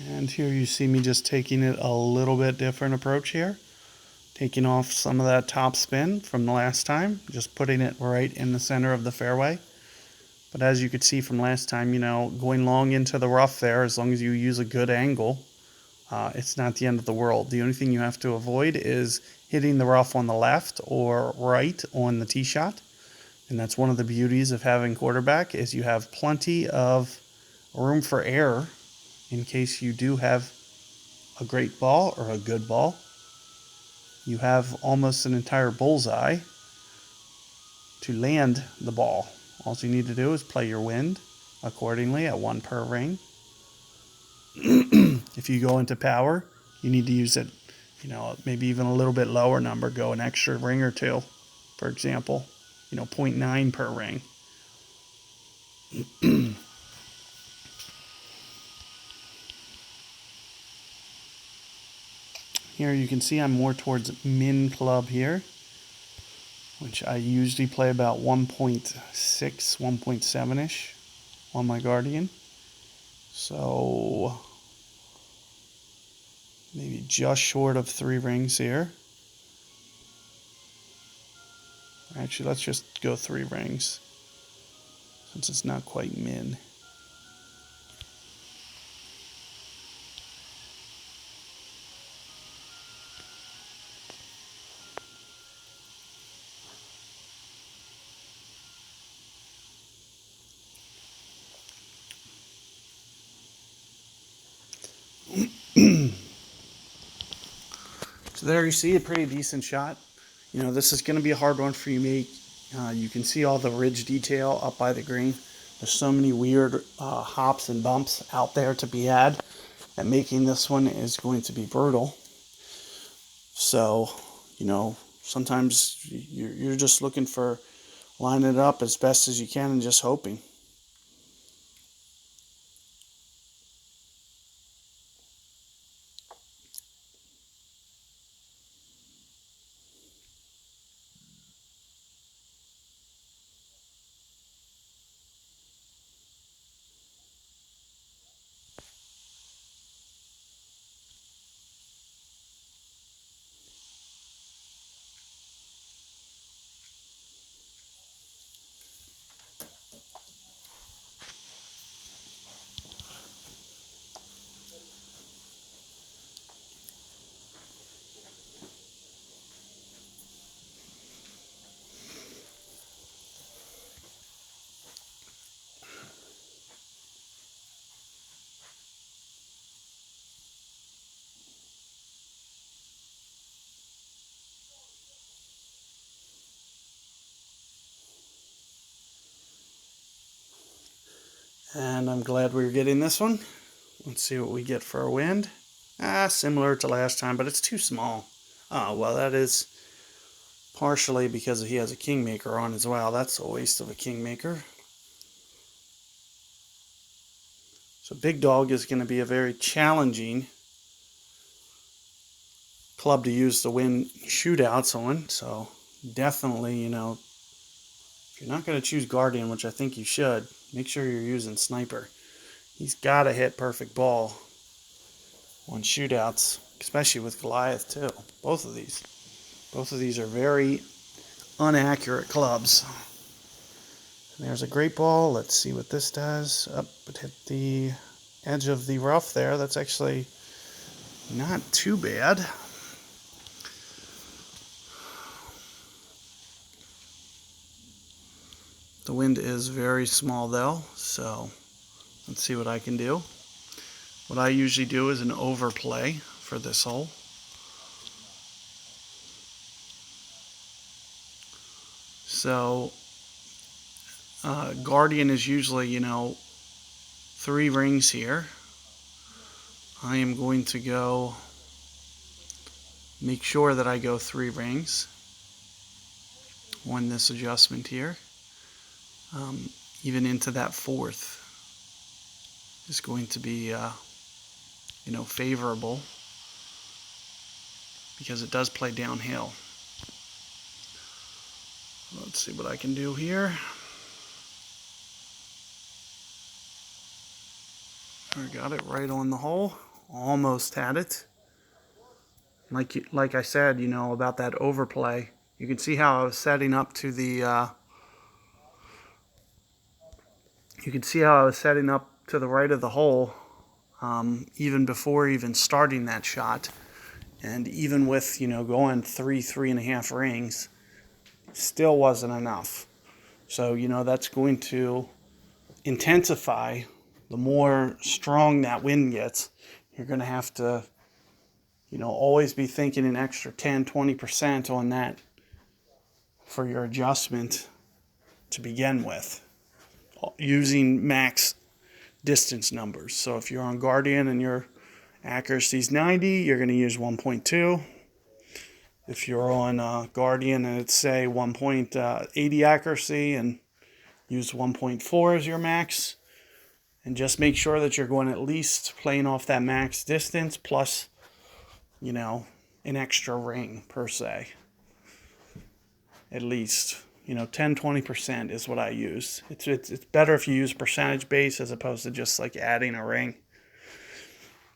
And here you see me just taking it a little bit different approach here. Taking off some of that top spin from the last time, just putting it right in the center of the fairway. But as you could see from last time, you know, going long into the rough there, as long as you use a good angle, it's not the end of the world. The only thing you have to avoid is hitting the rough on the left or right on the tee shot. And that's one of the beauties of having quarterback, is you have plenty of room for error in case you do have a great ball or a good ball. You have almost an entire bullseye to land the ball. All you need to do is play your wind accordingly at 1 per ring. If you go into power, you need to use it, you know, maybe even a little bit lower number, go an extra ring or two, for example, you know, 0.9 per ring. Here you can see I'm more towards min club here, which I usually play about 1.6, 1.7-ish on my Guardian. So maybe just short of 3 rings here. Actually, let's just go 3 rings, since it's not quite min. So there you see a pretty decent shot. You know, this is going to be a hard one for you to make. You can see all the ridge detail up by the green. There's so many weird hops and bumps out there to be had, that making this one is going to be brutal. So, you know, sometimes you're just looking for lining it up as best as you can and just hoping. And I'm glad we're getting this one. Let's see what we get for a wind. Similar to last time, but it's too small. Oh, well, that is partially because he has a Kingmaker on as well. That's a waste of a Kingmaker. So Big Dog is going to be a very challenging club to use to win shootouts on. So definitely, you know, if you're not going to choose Guardian, which I think you should, make sure you're using Sniper. He's got to hit perfect ball on shootouts, especially with Goliath too. Both of these are very inaccurate clubs. And there's a great ball. Let's see what this does. Up, it hit the edge of the rough there. That's actually not too bad. The wind is very small though, so let's see what I can do. What I usually do is an overplay for this hole. So Guardian is usually, 3 rings here. I am going to go make sure that I go 3 rings on this adjustment here. Even into that 4th is going to be, favorable because it does play downhill. Let's see what I can do here. I got it right on the hole. Almost had it. Like I said, about that overplay. You can see how I was setting up to the. You can see how I was setting up to the right of the hole, even before even starting that shot, and even with going 3.5 rings, still wasn't enough. So that's going to intensify. The more strong that wind gets, you're going to have to, always be thinking an extra 10-20% on that for your adjustment to begin with, using max distance numbers. So if you're on Guardian and your accuracy is 90, you're going to use 1.2. If you're on Guardian and it's, say, 1.80 accuracy, and use 1.4 as your max. And just make sure that you're going at least playing off that max distance plus, an extra ring per se. At least, 10-20% is what I use. It's better if you use percentage base as opposed to just like adding a ring.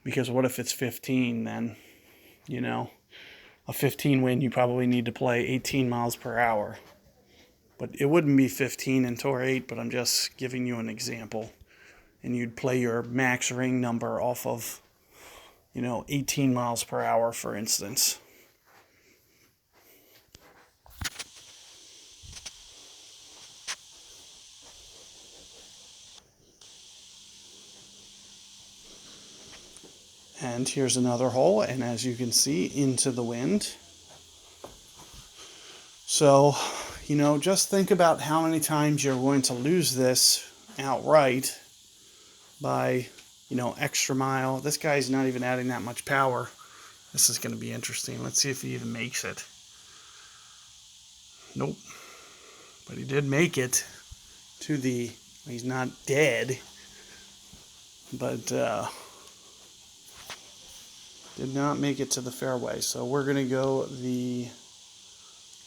Because what if it's 15? Then, a 15 wind, you probably need to play 18 miles per hour. But it wouldn't be 15 in Tour 8, but I'm just giving you an example. And you'd play your max ring number off of, 18 miles per hour, for instance. And here's another hole, and as you can see, into the wind. So, just think about how many times you're going to lose this outright by, extra mile. This guy's not even adding that much power. This is going to be interesting. Let's see if he even makes it. Nope. But he did make it to the, he's not dead, but did not make it to the fairway. So we're going to go the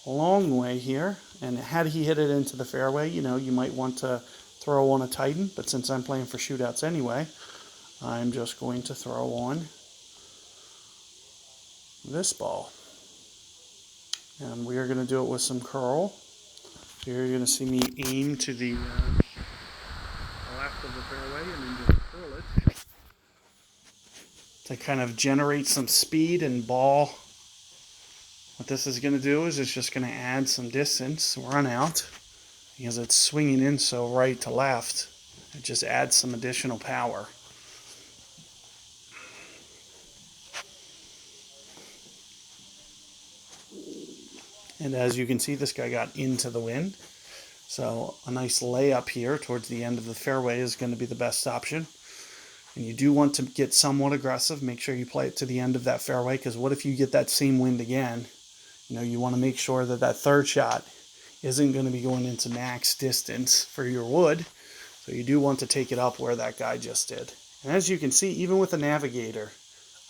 long way here. And had he hit it into the fairway, you might want to throw on a Titan. But since I'm playing for shootouts anyway, I'm just going to throw on this ball. And we are going to do it with some curl. Here you're going to see me aim to the left of the fairway and then just curl it to kind of generate some speed and ball. What this is going to do is it's just going to add some distance, run out, because it's swinging in so right to left. It just adds some additional power. And as you can see, this guy got into the wind. So a nice layup here towards the end of the fairway is going to be the best option. And you do want to get somewhat aggressive. Make sure you play it to the end of that fairway, because what if you get that same wind again? You want to make sure that that third shot isn't going to be going into max distance for your wood. So you do want to take it up where that guy just did. And as you can see, even with a navigator,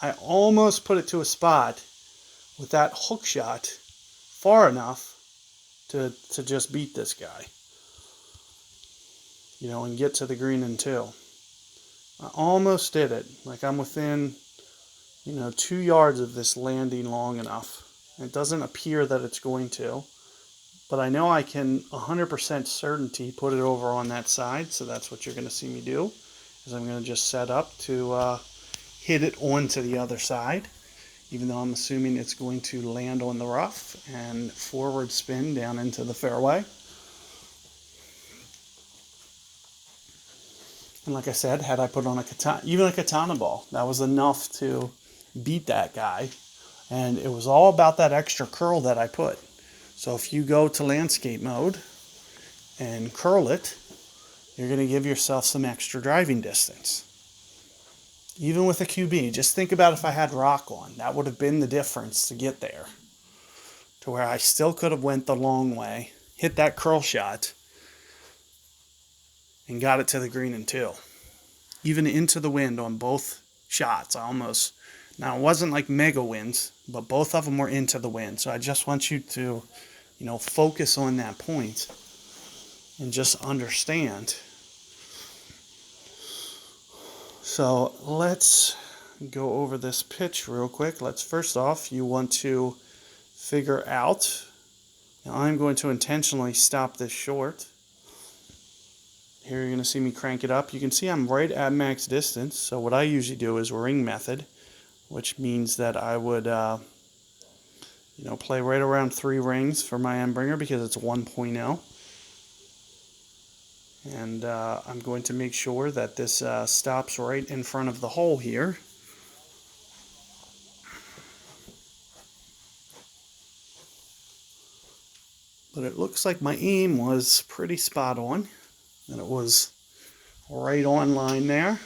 I almost put it to a spot with that hook shot far enough to just beat this guy. And get to the green in 2. I almost did it. Like I'm within, 2 yards of this landing long enough. It doesn't appear that it's going to, but I know I can 100% certainty put it over on that side. So that's what you're going to see me do, is I'm going to just set up to hit it onto the other side, even though I'm assuming it's going to land on the rough and forward spin down into the fairway. And like I said, had I put on a katana, even a katana ball, that was enough to beat that guy. And it was all about that extra curl that I put. So if you go to landscape mode and curl it, you're going to give yourself some extra driving distance. Even with a QB, just think about if I had rock on. That would have been the difference to get there. To where I still could have went the long way, hit that curl shot, and got it to the green in two. Even into the wind on both shots, almost. Now, it wasn't like mega winds, but both of them were into the wind. So I just want you to, focus on that point and just understand. So let's go over this pitch real quick. First off, you want to figure out. Now I'm going to intentionally stop this short. Here you're going to see me crank it up. You can see I'm right at max distance. So what I usually do is ring method, which means that I would, play right around 3 rings for my end bringer because it's 1.0. And I'm going to make sure that this stops right in front of the hole here. But it looks like my aim was pretty spot on. And it was right on line there.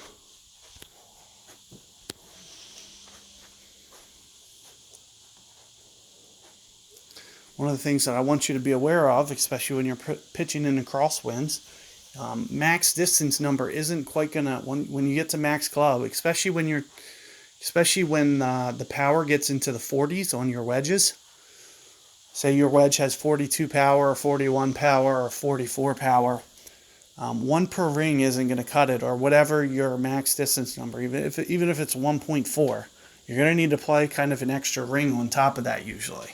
One of the things that I want you to be aware of, especially when you're pitching in the crosswinds, max distance number isn't quite gonna, when you get to max club, especially when the power gets into the 40s on your wedges. Say your wedge has 42 power, or 41 power, or 44 power. 1 per ring isn't going to cut it, or whatever your max distance number. Even if it's 1.4, you're going to need to play kind of an extra ring on top of that usually,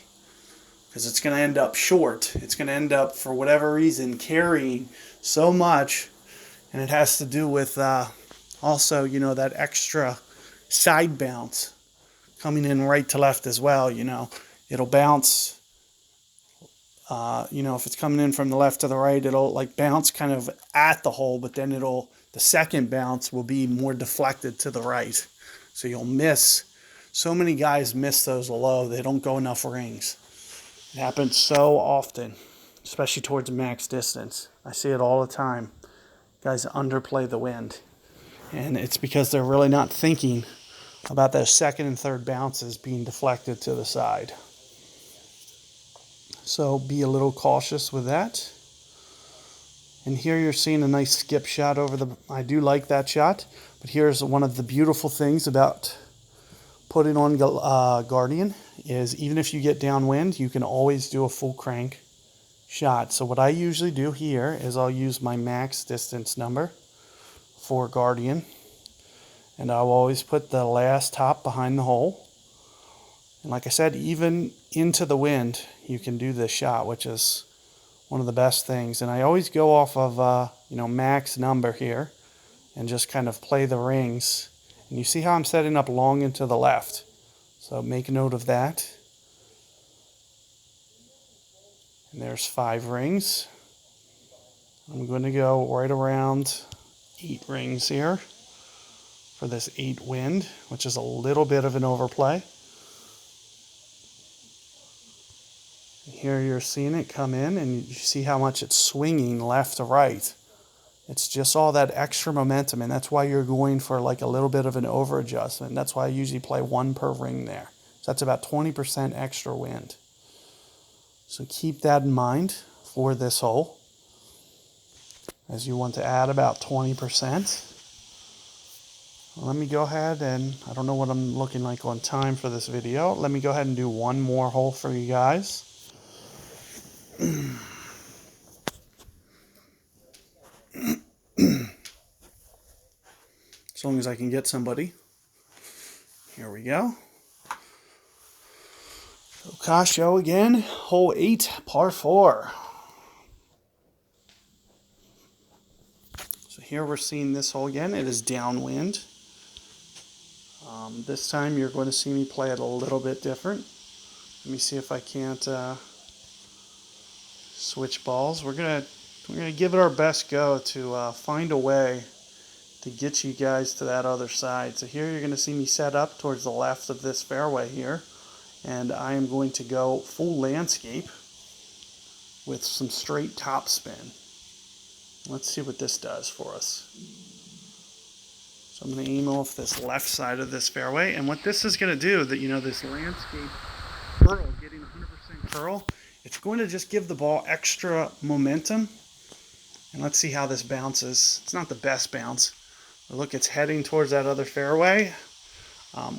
because it's going to end up short. It's going to end up, for whatever reason, carrying so much, and it has to do with also, that extra side bounce coming in right to left as well. It'll bounce. If it's coming in from the left to the right, it'll like bounce kind of at the hole, but then the second bounce will be more deflected to the right. So you'll miss. So many guys miss those low. They don't go enough rings. It happens so often, especially towards max distance. I see it all the time. Guys underplay the wind. And it's because they're really not thinking about those second and third bounces being deflected to the side. So be a little cautious with that. And here you're seeing a nice skip shot over the... I do like that shot. But here's one of the beautiful things about putting on Guardian is even if you get downwind, you can always do a full crank shot. So what I usually do here is I'll use my max distance number for Guardian. And I'll always put the last top behind the hole. And like I said, even into the wind, you can do this shot, which is one of the best things. And I always go off of, max number here and just kind of play the rings. And you see how I'm setting up long and to the left. So make note of that. And there's 5 rings. I'm going to go right around 8 rings here for this 8 wind, which is a little bit of an overplay. Here you're seeing it come in, and you see how much it's swinging left to right. It's just all that extra momentum, and that's why you're going for like a little bit of an over adjustment. That's why I usually play 1 per ring there. So that's about 20% extra wind. So keep that in mind for this hole, as you want to add about 20%. Let me go ahead and, I don't know what I'm looking like on time for this video. Let me go ahead and do one more hole for you guys. As long as I can get somebody. Here we go. Ocasio again, hole 8, par 4. So here we're seeing this hole again. It is downwind. This time you're going to see me play it a little bit different. Let me see if I can't switch balls. We're gonna give it our best go to find a way to get you guys to that other side. So here you're going to see me set up towards the left of this fairway here, and I am going to go full landscape with some straight top spin. Let's see what this does for us. So I'm going to aim off this left side of this fairway, and what this is going to do, that this landscape curl, getting 100% curl, it's going to just give the ball extra momentum. And let's see how this bounces. It's not the best bounce. But look, it's heading towards that other fairway.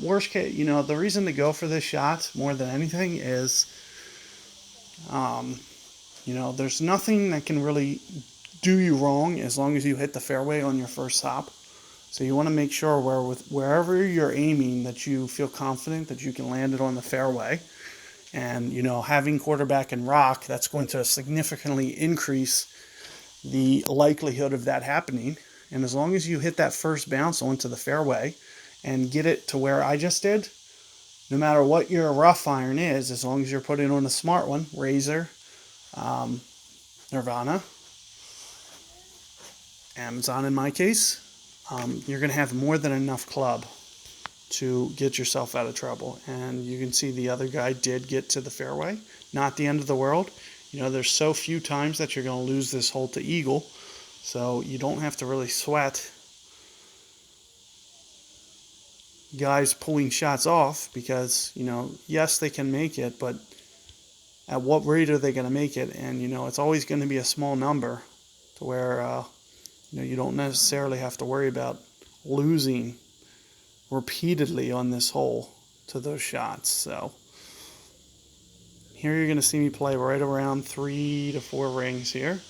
Worst case, the reason to go for this shot more than anything is, there's nothing that can really do you wrong as long as you hit the fairway on your first hop. So you want to make sure wherever you're aiming that you feel confident that you can land it on the fairway. And, having quarterback and rock, that's going to significantly increase the likelihood of that happening. And as long as you hit that first bounce onto the fairway and get it to where I just did, no matter what your rough iron is, as long as you're putting on a smart one, Razor, Nirvana, Amazon in my case, you're going to have more than enough club to get yourself out of trouble. And you can see the other guy did get to the fairway. Not the end of the world. There's so few times that you're going to lose this hole to eagle, so you don't have to really sweat guys pulling shots off, because, yes, they can make it, but at what rate are they going to make it? And, it's always going to be a small number to where, you don't necessarily have to worry about losing repeatedly on this hole to those shots. So here you're going to see me play right around 3 to 4 rings here.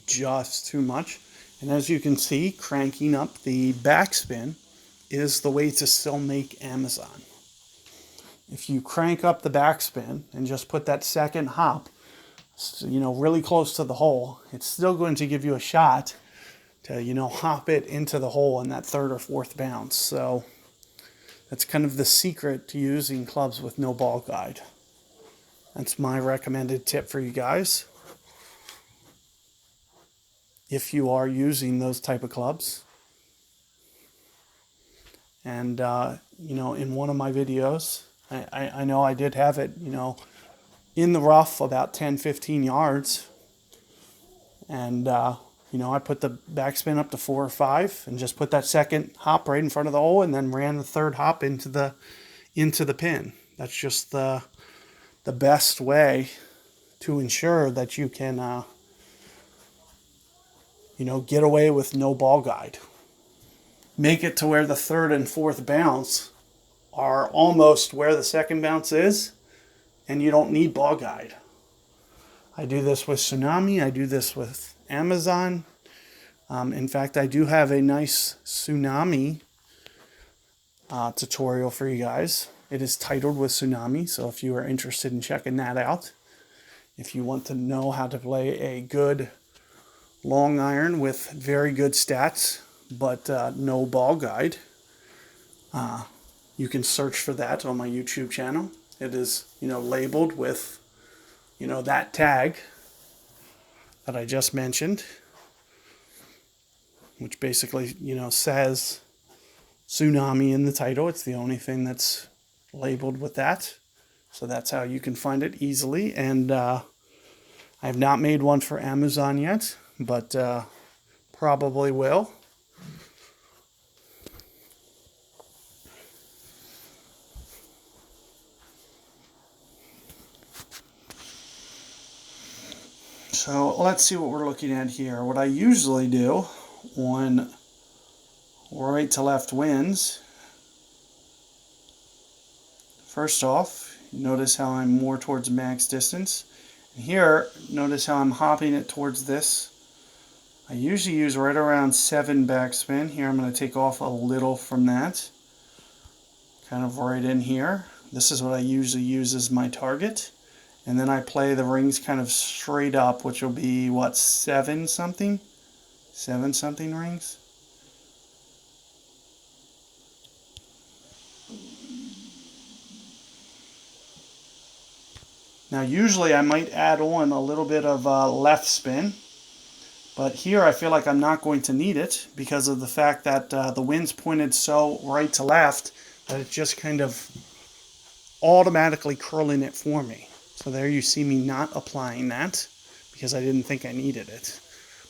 Just too much. And as you can see, cranking up the backspin is the way to still make Amazon. If you crank up the backspin and just put that second hop, really close to the hole, it's still going to give you a shot to, hop it into the hole in that third or fourth bounce. So that's kind of the secret to using clubs with no ball guide. That's my recommended tip for you guys, if you are using those type of clubs. And, in one of my videos, I know I did have it, in the rough about 10, 15 yards. And, I put the backspin up to 4 or 5 and just put that second hop right in front of the hole and then ran the third hop into the pin. That's just the best way to ensure that you can, get away with no ball guide. Make it to where the third and fourth bounce are almost where the second bounce is, and you don't need ball guide. I do this with Tsunami. I do this with Amazon. In fact, I do have a nice Tsunami tutorial for you guys. It is titled with Tsunami, so if you are interested in checking that out, if you want to know how to play a good long iron with very good stats, but no ball guide, you can search for that on my YouTube channel. It is, labeled with, that tag that I just mentioned, which basically, says Tsunami in the title. It's the only thing that's labeled with that. So that's how you can find it easily. And I have not made one for Amazon yet, but probably will. So let's see what we're looking at here. What I usually do on right to left winds, first off, notice how I'm more towards max distance. And here, notice how I'm hopping it towards this. I usually use right around 7 backspin. Here I'm going to take off a little from that, kind of right in here. This is what I usually use as my target. And then I play the rings kind of straight up, which will be, what, 7 something? 7 something rings? Now usually I might add on a little bit of left spin, but here I feel like I'm not going to need it because of the fact that the wind's pointed so right to left that it's just kind of automatically curling it for me. So there you see me not applying that because I didn't think I needed it.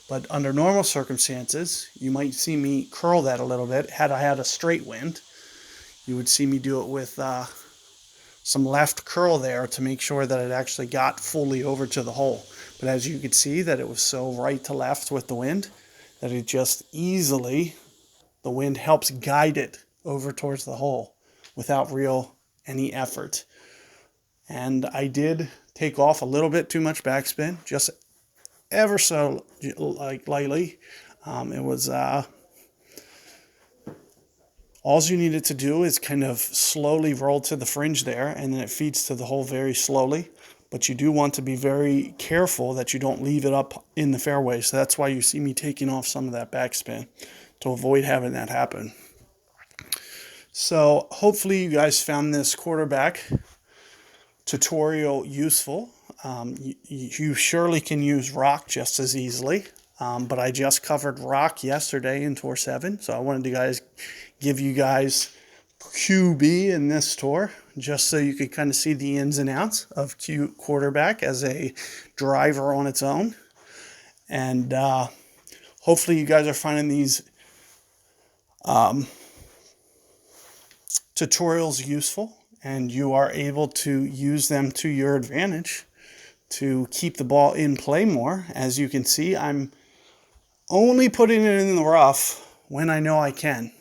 But under normal circumstances, you might see me curl that a little bit. Had I had a straight wind, you would see me do it with some left curl there to make sure that it actually got fully over to the hole. But as you could see that it was so right to left with the wind that it just easily, the wind helps guide it over towards the hole without any effort. And I did take off a little bit too much backspin, just ever so lightly. It was all you needed to do is kind of slowly roll to the fringe there, and then it feeds to the hole very slowly. But you do want to be very careful that you don't leave it up in the fairway. So that's why you see me taking off some of that backspin to avoid having that happen. So hopefully you guys found this quarterback tutorial useful. You surely can use rock just as easily, but I just covered rock yesterday in Tour 7, so I wanted to give you guys QB in this tour, just so you could kind of see the ins and outs of quarterback as a driver on its own. And hopefully you guys are finding these tutorials useful, and you are able to use them to your advantage to keep the ball in play more. As you can see, I'm only putting it in the rough when I know I can.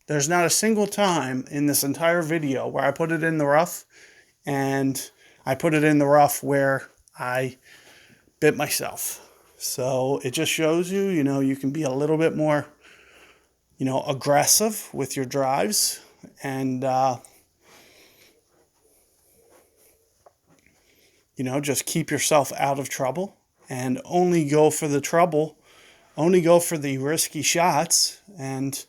There's not a single time in this entire video where I put it in the rough and I put it in the rough where I bit myself. So it just shows you, you can be a little bit more, aggressive with your drives, and just keep yourself out of trouble and only go for the trouble, only go for the risky shots. And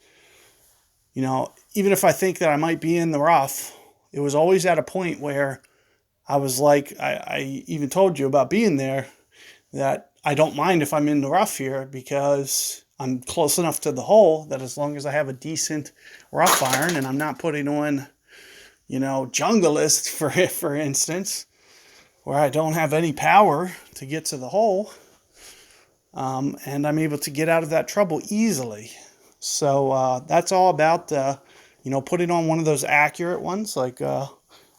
even if I think that I might be in the rough, it was always at a point where I was like, I even told you about being there, that I don't mind if I'm in the rough here because I'm close enough to the hole that as long as I have a decent rough iron and I'm not putting on, Jungleist, for instance, where I don't have any power to get to the hole, and I'm able to get out of that trouble easily. So that's all about, putting on one of those accurate ones, like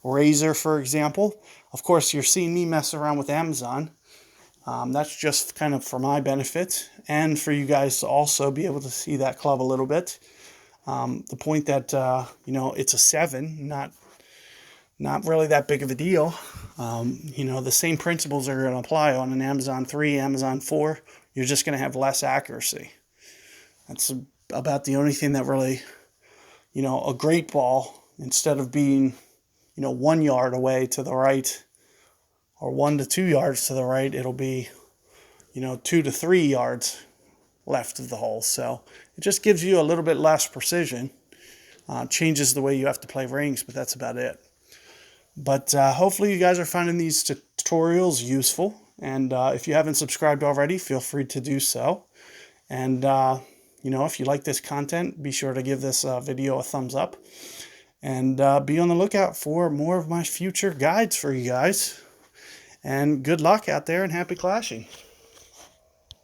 Razor, for example. Of course, you're seeing me mess around with Amazon. That's just kind of for my benefit and for you guys to also be able to see that club a little bit. The point that, it's a 7, not really that big of a deal. The same principles are going to apply on an Amazon 3, Amazon 4. You're just going to have less accuracy. That's about the only thing that really, a great ball, instead of being, 1 yard away to the right or 1 to 2 yards to the right, it'll be, 2 to 3 yards left of the hole. So it just gives you a little bit less precision. Changes the way you have to play rings, but that's about it. But hopefully you guys are finding these tutorials useful. And if you haven't subscribed already, feel free to do so. And, if you like this content, be sure to give this video a thumbs up. And be on the lookout for more of my future guides for you guys. And good luck out there and happy clashing.